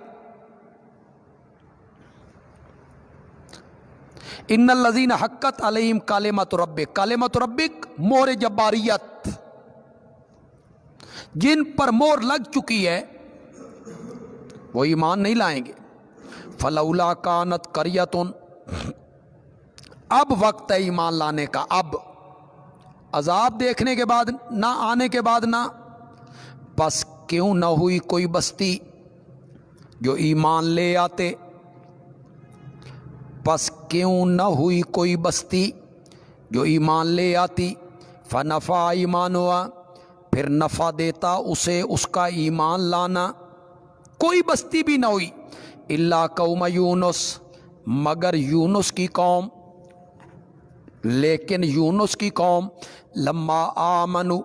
ان الذین حقت علیہم کلمۃ ربک، کلمۃ ربک مہر جباریت، جن پر مہر لگ چکی ہے وہ ایمان نہیں لائیں گے۔ فلولا کانت قریۃ، اب وقت ہے ایمان لانے کا، اب عذاب دیکھنے کے بعد نہ، آنے کے بعد نہ، بس کیوں نہ ہوئی کوئی بستی جو ایمان لے آتے، بس کیوں نہ ہوئی کوئی بستی جو ایمان لے آتی، فنفع ایمانها، پھر نفع دیتا اسے اس کا ایمان لانا، کوئی بستی بھی نہ ہوئی، الا قوم یونس، مگر یونس کی قوم، لیکن یونس کی قوم، لما آمنوا،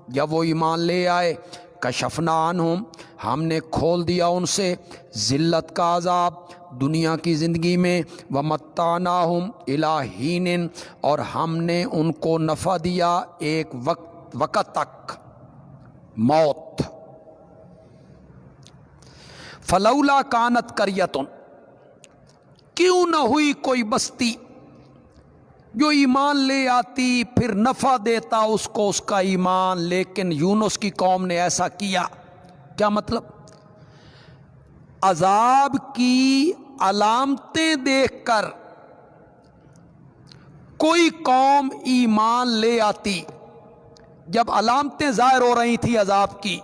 جب وہ ایمان لے آئے، کشفنا عنہم، ہم نے کھول دیا ان سے ذلت کا عذاب دنیا کی زندگی میں، ومتعناہم الی حین، اور ہم نے ان کو نفع دیا ایک وقت تک، موت۔ فلولا کانت قریۃ، کیوں نہ ہوئی کوئی بستی جو ایمان لے آتی پھر نفع دیتا اس کو اس کا ایمان، لیکن یونس کی قوم نے ایسا کیا۔ کیا مطلب؟ عذاب کی علامتیں دیکھ کر کوئی قوم ایمان لے آتی، جب علامتیں ظاہر ہو رہی تھی عذاب کی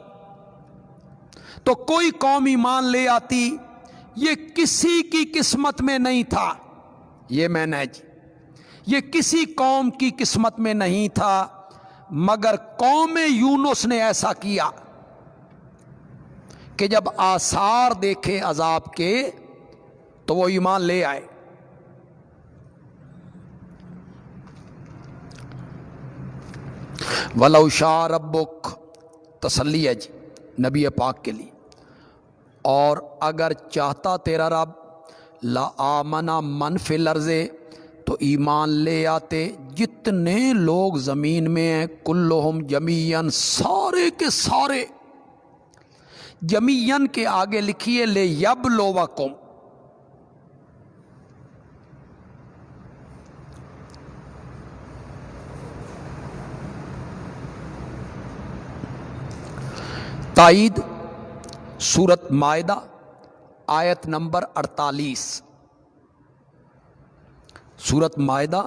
تو کوئی قوم ایمان لے آتی، یہ کسی کی قسمت میں نہیں تھا، یہ میں نے جی، یہ کسی قوم کی قسمت میں نہیں تھا، مگر قوم یونس نے ایسا کیا کہ جب آثار دیکھے عذاب کے تو وہ ایمان لے آئے۔ وَلَوْ شَاءَ رَبُّكَ، تسلی ہے جی نبی پاک کے لیے، اور اگر چاہتا تیرا رب، لَآمَنَ مَنْ فِي الْأَرْضِ، تو ایمان لے آتے جتنے لوگ زمین میں ہیں، کلہم جمیعاً، سارے کے سارے، جمیعاً کے آگے لکھیے لیبلوکم، تائید، سورۃ مائدہ آیت نمبر 48، سورۃ مائدہ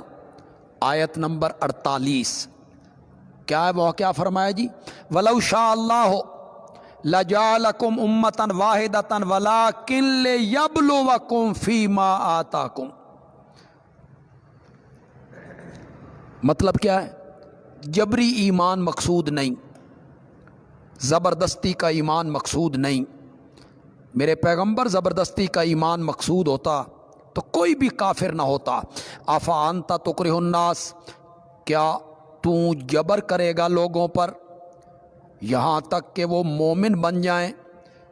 آیت نمبر 48، کیا ہے وہ؟ کیا فرمایا جی؟ وَلَوْ شَاءَ اللَّهُ لَجَعَلَكُمْ أُمَّةً وَاحِدَةً وَلَٰكِن لِيَبْلُوَكُمْ فِي مَا آتَاكُمْ۔ مطلب کیا ہے؟ جبری ایمان مقصود نہیں، زبردستی کا ایمان مقصود نہیں۔ میرے پیغمبر زبردستی کا ایمان مقصود ہوتا تو کوئی بھی کافر نہ ہوتا۔ افانت تکرہ الناس، کیا تو جبر کرے گا لوگوں پر یہاں تک کہ وہ مومن بن جائیں؟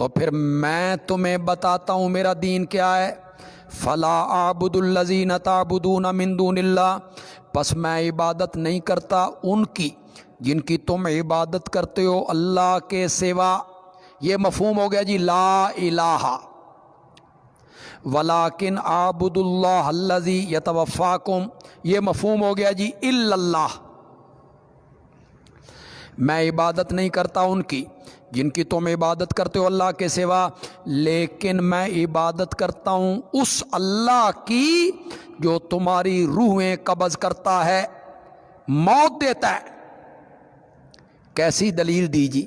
تو پھر میں تمہیں بتاتا ہوں میرا دین کیا ہے. فلا اعبد الذین تعبدون من دون اللہ، پس میں عبادت نہیں کرتا ان کی جن کی تم عبادت کرتے ہو اللہ کے سوا. یہ مفہوم ہو گیا جی لا الہ. ولیکن اعبد اللہ الذی یتوفاکم، یہ مفہوم ہو گیا جی الا اللہ. میں عبادت نہیں کرتا ان کی جن کی تم عبادت کرتے ہو اللہ کے سوا، لیکن میں عبادت کرتا ہوں اس اللہ کی جو تمہاری روحیں قبض کرتا ہے، موت دیتا ہے. کیسی دلیل دی جی؟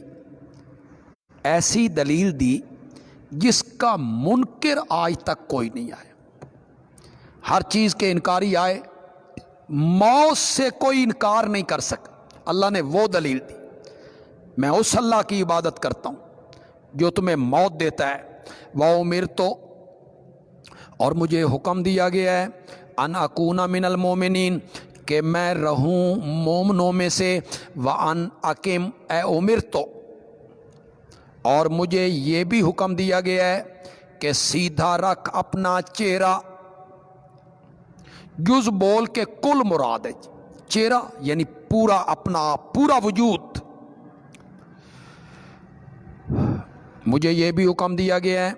ایسی دلیل دی جس کا منکر آج تک کوئی نہیں آیا. ہر چیز کے انکاری آئے، موت سے کوئی انکار نہیں کر سکا. اللہ نے وہ دلیل دی، میں اس اللہ کی عبادت کرتا ہوں جو تمہیں موت دیتا ہے. وَأُمِرْتُ، اور مجھے حکم دیا گیا ہے، ان اکون من المومنین، کہ میں رہوں مومنوں میں سے. وَأَنْ أَقِمْ، اے اُمِرْتُ، اور مجھے یہ بھی حکم دیا گیا ہے کہ سیدھا رکھ اپنا چہرہ. جز بول کے کل مراد ہے، چہرہ یعنی پورا اپنا پورا وجود. مجھے یہ بھی حکم دیا گیا ہے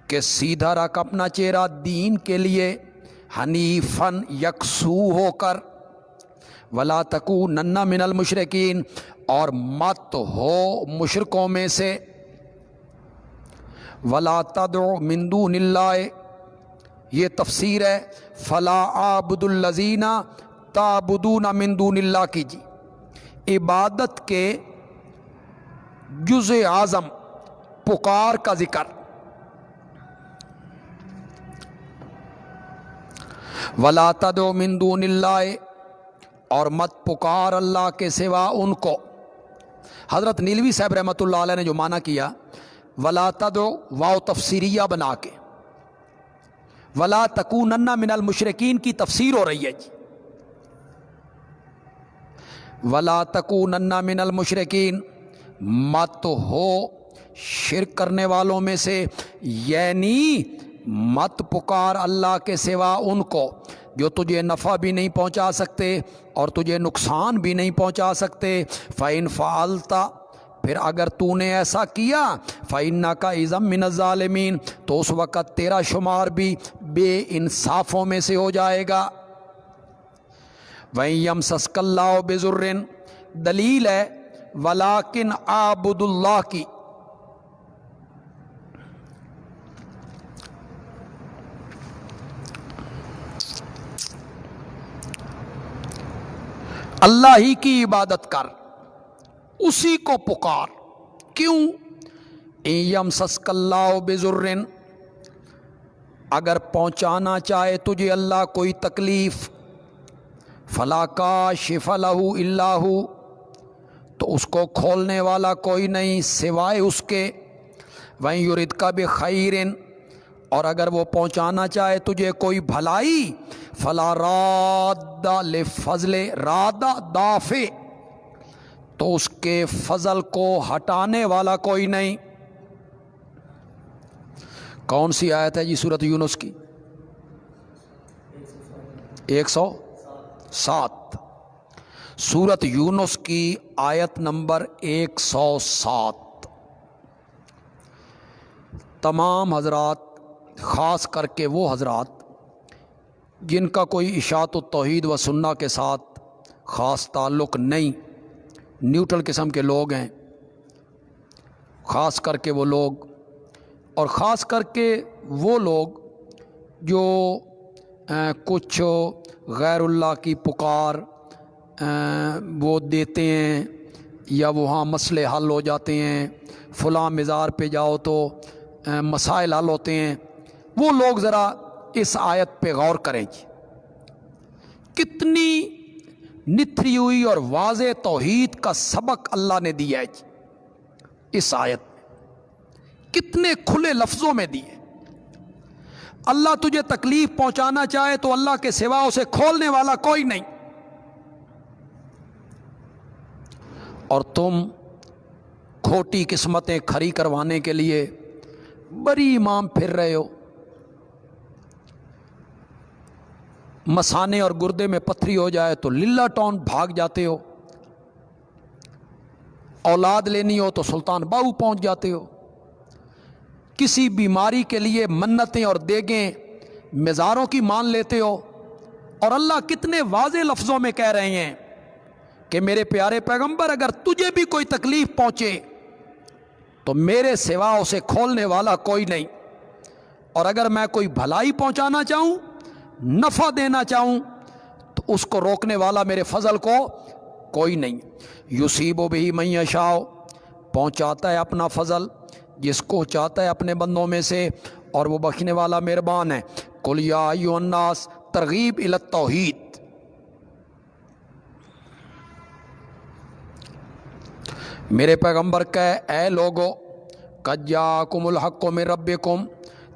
کہ سیدھا رکھ اپنا چہرہ دین کے لیے، حنیفاً یکسو ہو کر. ولا تکونن من المشرکین، اور مت ہو مشرکوں میں سے. ولا تدع من دون اللہ، یہ تفسیر ہے فلا اعبد الذین تعبدون من دون اللہ کی جی. عبادت کے جز اعظم پکار کا ذکر. ولا تدع من دون اللہ، اور مت پکار اللہ کے سوا ان کو. حضرت نیلوی صاحب رحمۃ اللہ علیہ نے جو معنی کیا ولا تدع، واو تفسیریہ بنا کے ولا تکونن من المشرکین کی تفسیر ہو رہی ہے جی. ولا تکونن من المشرکین، مت ہو شرک کرنے والوں میں سے، یعنی مت پکار اللہ کے سوا ان کو جو تجھے نفع بھی نہیں پہنچا سکتے اور تجھے نقصان بھی نہیں پہنچا سکتے. فَإِن فَعَلْتَ، پھر اگر تو نے ایسا کیا، فَإِنَّكَ إِذًا مِّنَ الظَّالِمِينَ، تو اس وقت تیرا شمار بھی بے انصافوں میں سے ہو جائے گا. وَإِن يَمْسَسْكَ اللَّهُ بِضُرٍّ، دلیل ہے وَلَٰكِنْ أَعْبُدُ اللَّهَ کی. اللہ ہی کی عبادت کر، اسی کو پکار. کیوں؟ اِن یمسسک اللہ بضر، اگر پہنچانا چاہے تجھے اللہ کوئی تکلیف، فلا کاشف لہ الا ہو، تو اس کو کھولنے والا کوئی نہیں سوائے اس کے. وَإِن یردک بخیر، اور اگر وہ پہنچانا چاہے تجھے کوئی بھلائی، فلا راد لفضل، راد دافع، تو اس کے فضل کو ہٹانے والا کوئی نہیں. کون سی آیت ہے جی سورۃ یونس کی؟ 107. سورۃ یونس کی آیت نمبر 107. تمام حضرات، خاص کر کے وہ حضرات جن کا کوئی اشاعت التوحید و سنہ کے ساتھ خاص تعلق نہیں، نیوٹرل قسم کے لوگ ہیں، خاص کر کے وہ لوگ، اور خاص کر کے وہ لوگ جو کچھ غیر اللہ کی پکار وہ دیتے ہیں، یا وہاں مسئلے حل ہو جاتے ہیں، فلاں مزار پہ جاؤ تو مسائل حل ہوتے ہیں. وہ لوگ ذرا اس آیت پہ غور کریں جی. کتنی نتھری ہوئی اور واضح توحید کا سبق اللہ نے دیا ہے جی اس آیت میں، کتنے کھلے لفظوں میں دیے. اللہ تجھے تکلیف پہنچانا چاہے تو اللہ کے سوا اسے کھولنے والا کوئی نہیں، اور تم کھوٹی قسمتیں کھری کروانے کے لیے بڑی امام پھر رہے ہو، مثانے اور گردے میں پتھری ہو جائے تو للہ ٹاؤن بھاگ جاتے ہو، اولاد لینی ہو تو سلطان باہو پہنچ جاتے ہو، کسی بیماری کے لیے منتیں اور دیگیں مزاروں کی مان لیتے ہو، اور اللہ کتنے واضح لفظوں میں کہہ رہے ہیں کہ میرے پیارے پیغمبر اگر تجھے بھی کوئی تکلیف پہنچے تو میرے سوا اسے کھولنے والا کوئی نہیں، اور اگر میں کوئی بھلائی پہنچانا چاہوں، نفع دینا چاہوں، تو اس کو روکنے والا میرے فضل کو کوئی نہیں۔ یصیب بہ من یشاء، پہنچاتا ہے اپنا فضل جس کو چاہتا ہے اپنے بندوں میں سے، اور وہ بخشنے والا مہربان ہے۔ قل یا ایھا الناس، ترغیب الی التوحید۔ میرے پیغمبر کہے اے لوگو، قد جاءکم الحق من ربکم،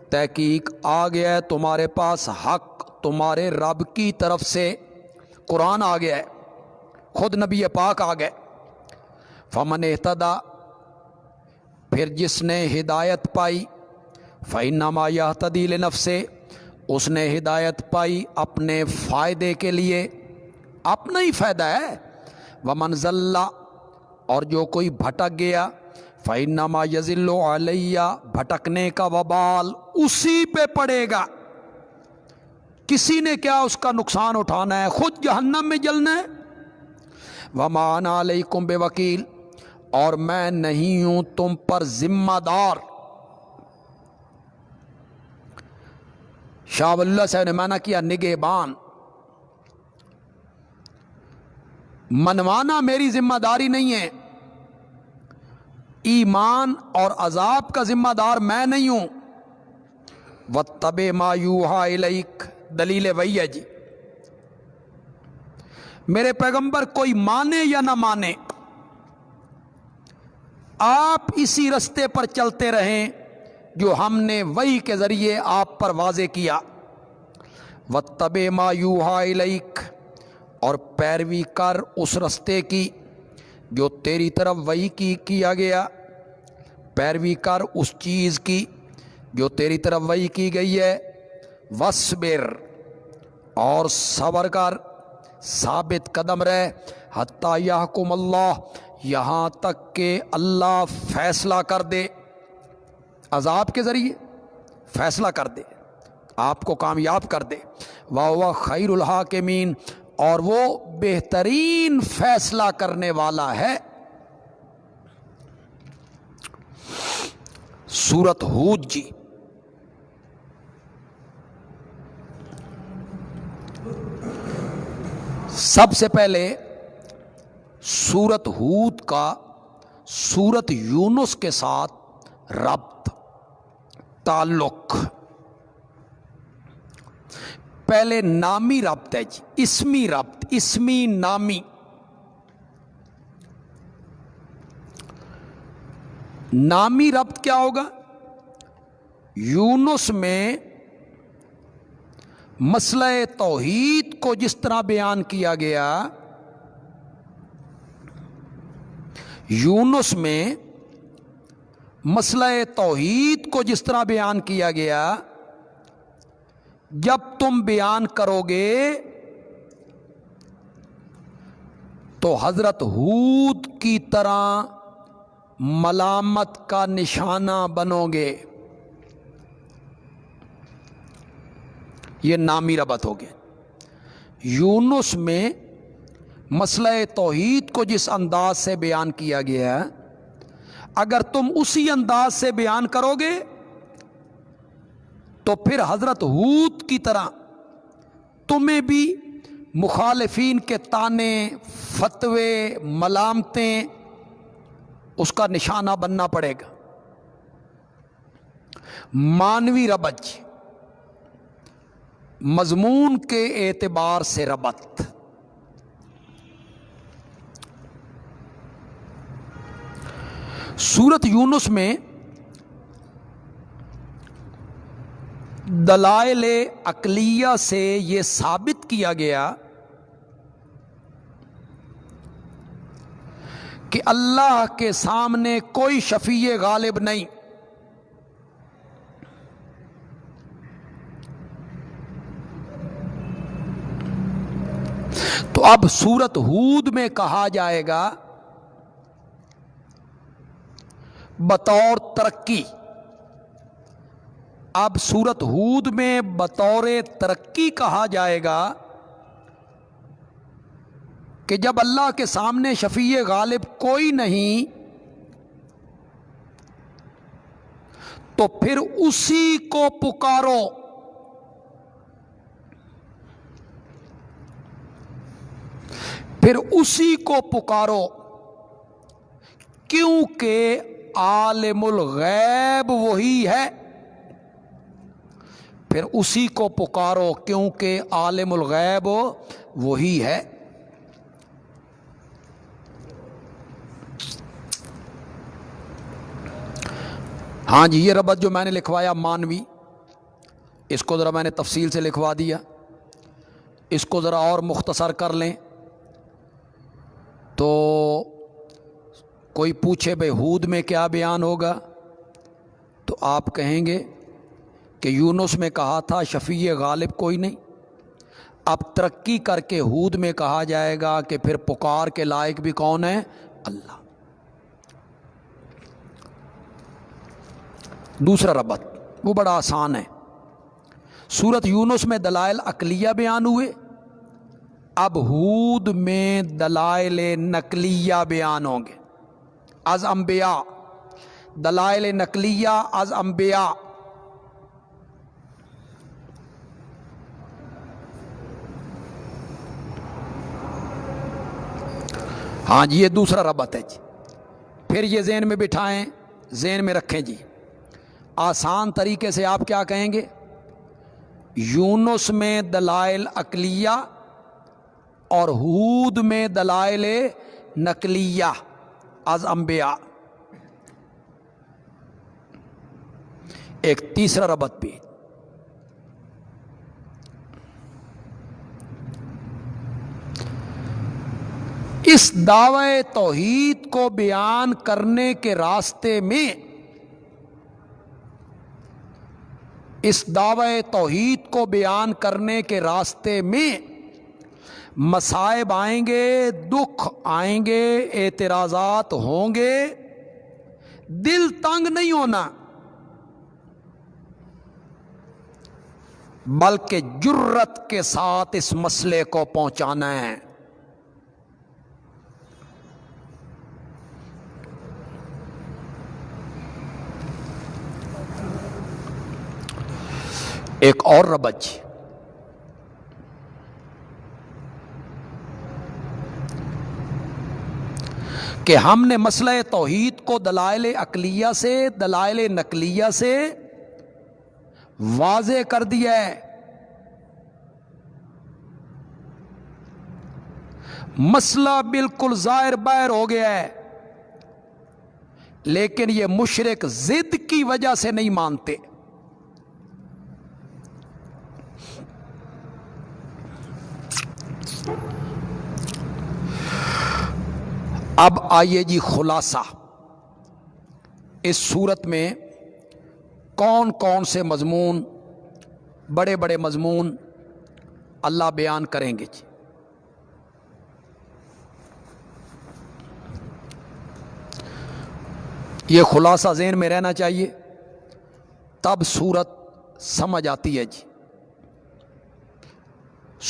تحقیق آ گیا ہے تمہارے پاس حق تمہارے رب کی طرف سے، قرآن آ گیا ہے، خود نبی پاک آ گئے۔ فمن اہتدی، پھر جس نے ہدایت پائی، فإنما یہتدی لنفسہ، اس نے ہدایت پائی اپنے فائدے کے لیے، اپنا ہی فائدہ ہے۔ ومن ضل، اور جو کوئی بھٹک گیا، فإنما یضل علیہ، بھٹکنے کا وبال اسی پہ پڑے گا، کسی نے کیا اس کا نقصان اٹھانا ہے، خود جہنم میں جلنا ہے۔ وما انا علیکم بوکیل، اور میں نہیں ہوں تم پر ذمہ دار۔ شاہ ولی اللہ صاحب نے معنی کیا نگہبان، منوانا میری ذمہ داری نہیں ہے، ایمان اور عذاب کا ذمہ دار میں نہیں ہوں۔ واتبع ما یوحی الیک، دلیل وہی ہے جی، میرے پیغمبر کوئی مانے یا نہ مانے، آپ اسی رستے پر چلتے رہیں جو ہم نے وحی کے ذریعے آپ پر واضح کیا۔ واتبع ما یوحی الیک، اور پیروی کر اس رستے کی جو تیری طرف وحی کی کیا گیا، پیروی کر اس چیز کی جو تیری طرف وحی کی گئی ہے۔ وصبر، اور صبر کر، ثابت قدم رہ، حتی یحکم اللہ، یہاں تک کہ اللہ فیصلہ کر دے، عذاب کے ذریعے فیصلہ کر دے، آپ کو کامیاب کر دے۔ وَهُوَ خَيْرُ الْحَاكِمِينَ، اور وہ بہترین فیصلہ کرنے والا ہے۔ سورۃ ہود جی، سب سے پہلے سورۃ ہود کا سورۃ یونس کے ساتھ ربط، تعلق، پہلے نامی ربط ہے جی، اسمی ربط، اسمی نامی۔ نامی ربط کیا ہوگا؟ یونس میں مسئلہ توحید کو جس طرح بیان کیا گیا، یونس میں مسئلہ توحید کو جس طرح بیان کیا گیا، جب تم بیان کرو گے تو حضرت ہود کی طرح ملامت کا نشانہ بنو گے۔ یہ نامی ربط ہو گیا۔ یونس میں مسئلہ توحید کو جس انداز سے بیان کیا گیا، اگر تم اسی انداز سے بیان کرو گے تو پھر حضرت ہود کی طرح تمہیں بھی مخالفین کے طعنے، فتوے، ملامتیں، اس کا نشانہ بننا پڑے گا۔ مانوی ربط، مضمون کے اعتبار سے ربط۔ سورۃ یونس میں دلائل عقلیہ سے یہ ثابت کیا گیا کہ اللہ کے سامنے کوئی شفیع غالب نہیں. تو اب سورت ہود میں کہا جائے گا بطور ترقی. اب سورت ہود میں بطور ترقی کہا جائے گا کہ جب اللہ کے سامنے شفیع غالب کوئی نہیں تو پھر اسی کو پکارو. پھر اسی کو پکارو کیونکہ عالم الغیب وہی ہے. پھر اسی کو پکارو کیونکہ عالم الغیب وہی ہے. ہاں جی، یہ ربط جو میں نے لکھوایا مانوی، اس کو ذرا میں نے تفصیل سے لکھوا دیا. اس کو ذرا اور مختصر کر لیں تو کوئی پوچھے بھئی ہود میں کیا بیان ہوگا تو آپ کہیں گے کہ یونس میں کہا تھا شفیع غالب کوئی نہیں. اب ترقی کر کے ہود میں کہا جائے گا کہ پھر پکار کے لائق بھی کون ہے؟ اللہ. دوسرا ربط وہ بڑا آسان ہے. سورت یونس میں دلائل عقلیہ بیان ہوئے، اب ہود میں دلائل نقلیہ بیان ہوں گے از انبیاء. دلائل نقلیہ از انبیاء. ہاں جی، یہ دوسرا ربط ہے جی. پھر یہ ذہن میں بٹھائیں، ذہن میں رکھیں جی. آسان طریقے سے آپ کیا کہیں گے؟ یونس میں دلائل عقلیہ اور ہود میں دلائل نقلیہ از انبیاء. ایک تیسرا ربط بھی، اس دعوی توحید کو بیان کرنے کے راستے میں، اس دعوی توحید کو بیان کرنے کے راستے میں مصائب آئیں گے، دکھ آئیں گے، اعتراضات ہوں گے. دل تنگ نہیں ہونا بلکہ جرت کے ساتھ اس مسئلے کو پہنچانا ہے. ایک اور ربط، کہ ہم نے مسئلہ توحید کو دلائل عقلیہ سے، دلائل نقلیہ سے واضح کر دیا ہے. مسئلہ بالکل ظاہر باہر ہو گیا ہے، لیکن یہ مشرک ضد کی وجہ سے نہیں مانتے. اب آئیے جی خلاصہ، اس صورت میں کون کون سے مضمون، بڑے بڑے مضمون اللہ بیان کریں گے جی. یہ خلاصہ ذہن میں رہنا چاہیے، تب صورت سمجھ آتی ہے جی.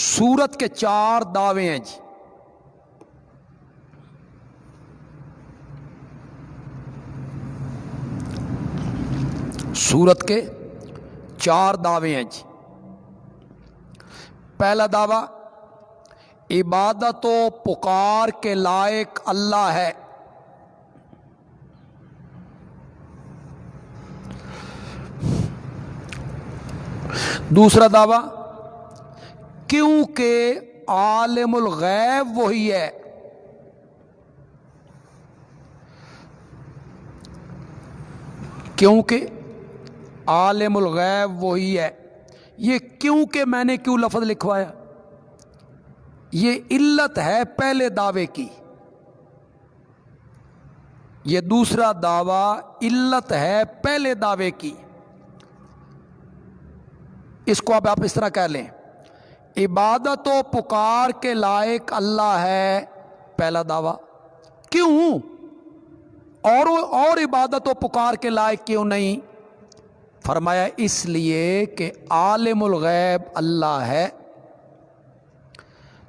صورت کے 4 دعوے ہیں جی. سورت کے 4 دعوے ہیں جی. پہلا دعویٰ، عبادت و پکار کے لائق اللہ ہے. دوسرا دعویٰ، کیونکہ عالم الغیب وہی ہے. کیونکہ عالم الغیب وہی ہے. یہ کیونکہ میں نے کیوں لفظ لکھوایا؟ یہ علت ہے پہلے دعوے کی. یہ دوسرا دعویٰ علت ہے پہلے دعوے کی. اس کو اب آپ اس طرح کہہ لیں، عبادت و پکار کے لائق اللہ ہے، پہلا دعویٰ. کیوں؟ اور عبادت و پکار کے لائق کیوں نہیں؟ فرمایا اس لیے کہ عالم الغیب اللہ ہے.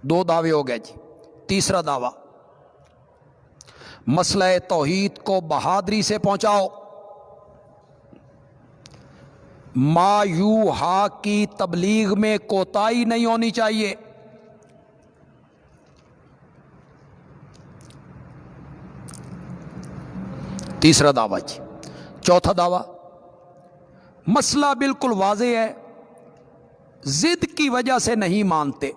دو دعوے ہو گئے جی. تیسرا دعویٰ، مسئلہ توحید کو بہادری سے پہنچاؤ، ما یوحا کی تبلیغ میں کوتاہی نہیں ہونی چاہیے. تیسرا دعویٰ جی. چوتھا دعویٰ، مسئلہ بالکل واضح ہے، ضد کی وجہ سے نہیں مانتے.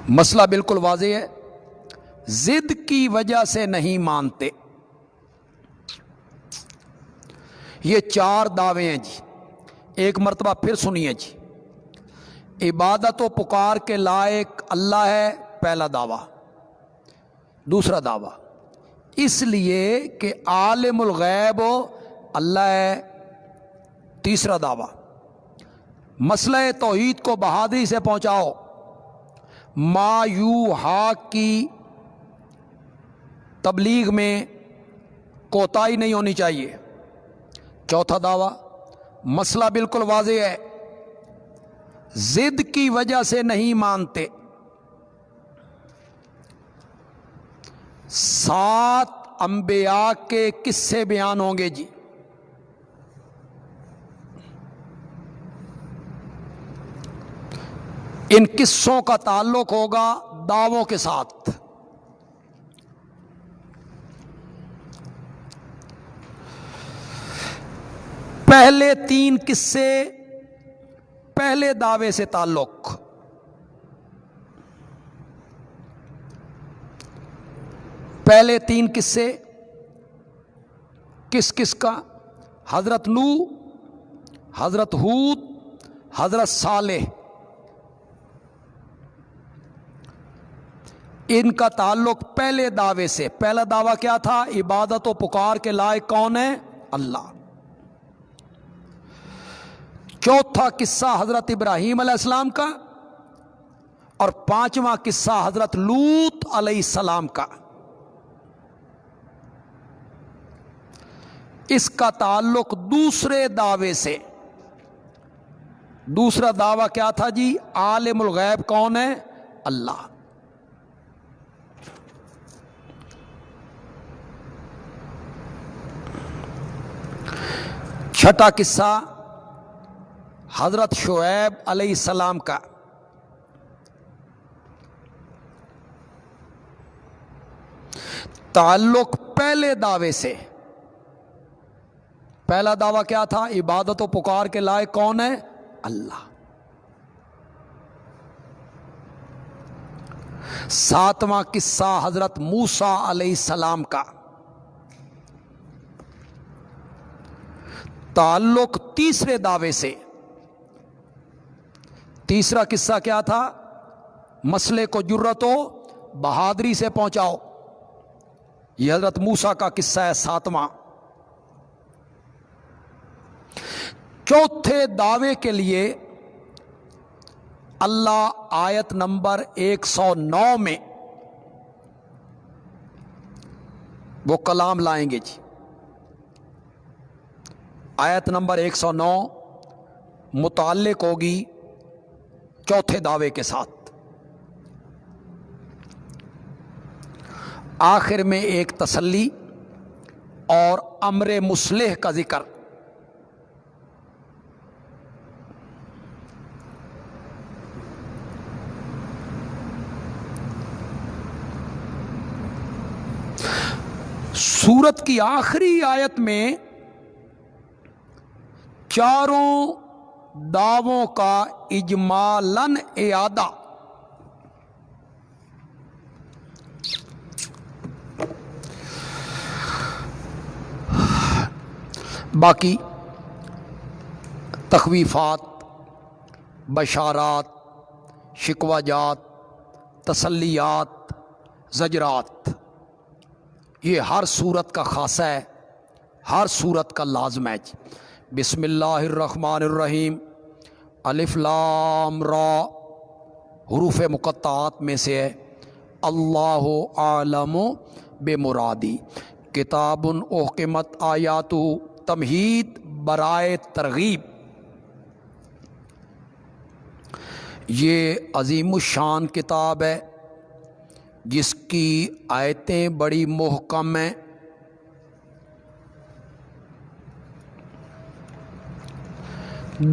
مسئلہ بالکل واضح ہے، ضد کی وجہ سے نہیں مانتے. یہ چار دعوے ہیں جی. ایک مرتبہ پھر سنیے جی. عبادت و پکار کے لائق اللہ ہے، پہلا دعویٰ. دوسرا دعویٰ، اس لیے کہ عالم الغیب اللہ ہے. تیسرا دعویٰ، مسئلہ توحید کو بہادری سے پہنچاؤ، ما یوحا کی تبلیغ میں کوتاہی نہیں ہونی چاہیے. چوتھا دعویٰ، مسئلہ بالکل واضح ہے، ضد کی وجہ سے نہیں مانتے. 7 انبیاء کے قصے بیان ہوں گے جی. ان قصوں کا تعلق ہوگا دعووں کے ساتھ. پہلے 3 قصے پہلے دعوے سے تعلق، پہلے 3 قصے کس کس کا؟ حضرت نوح، حضرت ہود، حضرت صالح. ان کا تعلق پہلے دعوے سے. پہلا دعویٰ کیا تھا؟ عبادت و پکار کے لائق کون ہے؟ اللہ. چوتھا قصہ حضرت ابراہیم علیہ السلام کا، اور 5واں قصہ حضرت لوط علیہ السلام کا. اس کا تعلق دوسرے دعوے سے. دوسرا دعویٰ کیا تھا جی؟ عالم الغیب کون ہے؟ اللہ. چھٹا قصہ حضرت شعیب علیہ السلام کا. تعلق پہلے دعوے سے. پہلا دعویٰ کیا تھا؟ عبادت و پکار کے لائق کون ہے؟ اللہ. 7واں قصہ حضرت موسیٰ علیہ السلام کا. تعلق تیسرے دعوے سے. تیسرا قصہ کیا تھا؟ مسئلے کو جرت و بہادری سے پہنچاؤ. یہ حضرت موسیٰ کا قصہ ہے 7واں. چوتھے دعوے کے لیے اللہ آیت نمبر 109 میں وہ کلام لائیں گے جی. آیت نمبر 109 متعلق ہوگی چوتھے دعوے کے ساتھ. آخر میں ایک تسلی اور امر مصلح کا ذکر. سورت کی آخری آیت میں چاروں دعووں کا اجمالاً اعادہ. باقی تخویفات، بشارات، شکوہ جات، تسلیات، زجرات، یہ ہر صورت کا خاصہ ہے، ہر صورت کا لازم ہے۔ بسم اللہ الرحمن الرحیم، الف لام را حروف مقطعات میں سے ہے۔ اللہ عالم بمرادی، کتاب احکمت آیاتہ، تمہید برائے ترغیب۔ یہ عظیم الشان کتاب ہے جس کی آیتیں بڑی محکم ہیں،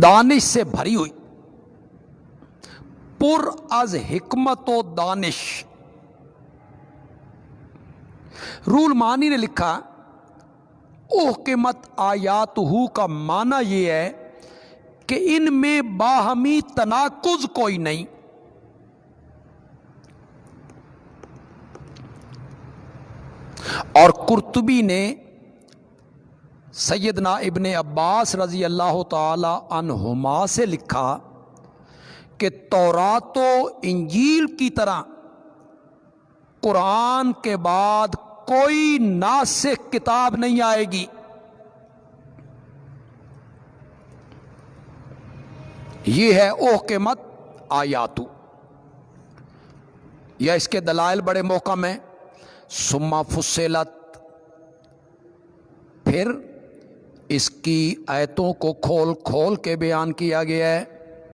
دانش سے بھری ہوئی، پر از حکمت و دانش۔ رول مانی نے لکھا احکمت آیاتہ کا معنی یہ ہے کہ ان میں باہمی تناقض کوئی نہیں، اور قرطبی نے سیدنا ابن عباس رضی اللہ تعالی عنہما سے لکھا کہ تورات و انجیل کی طرح قرآن کے بعد کوئی ناسخ کتاب نہیں آئے گی۔ یہ ہے احکمت آیاتو، یا اس کے دلائل بڑے محکم ہیں۔ ثم فصلت، پھر اس کی آیتوں کو کھول کھول کے بیان کیا گیا ہے۔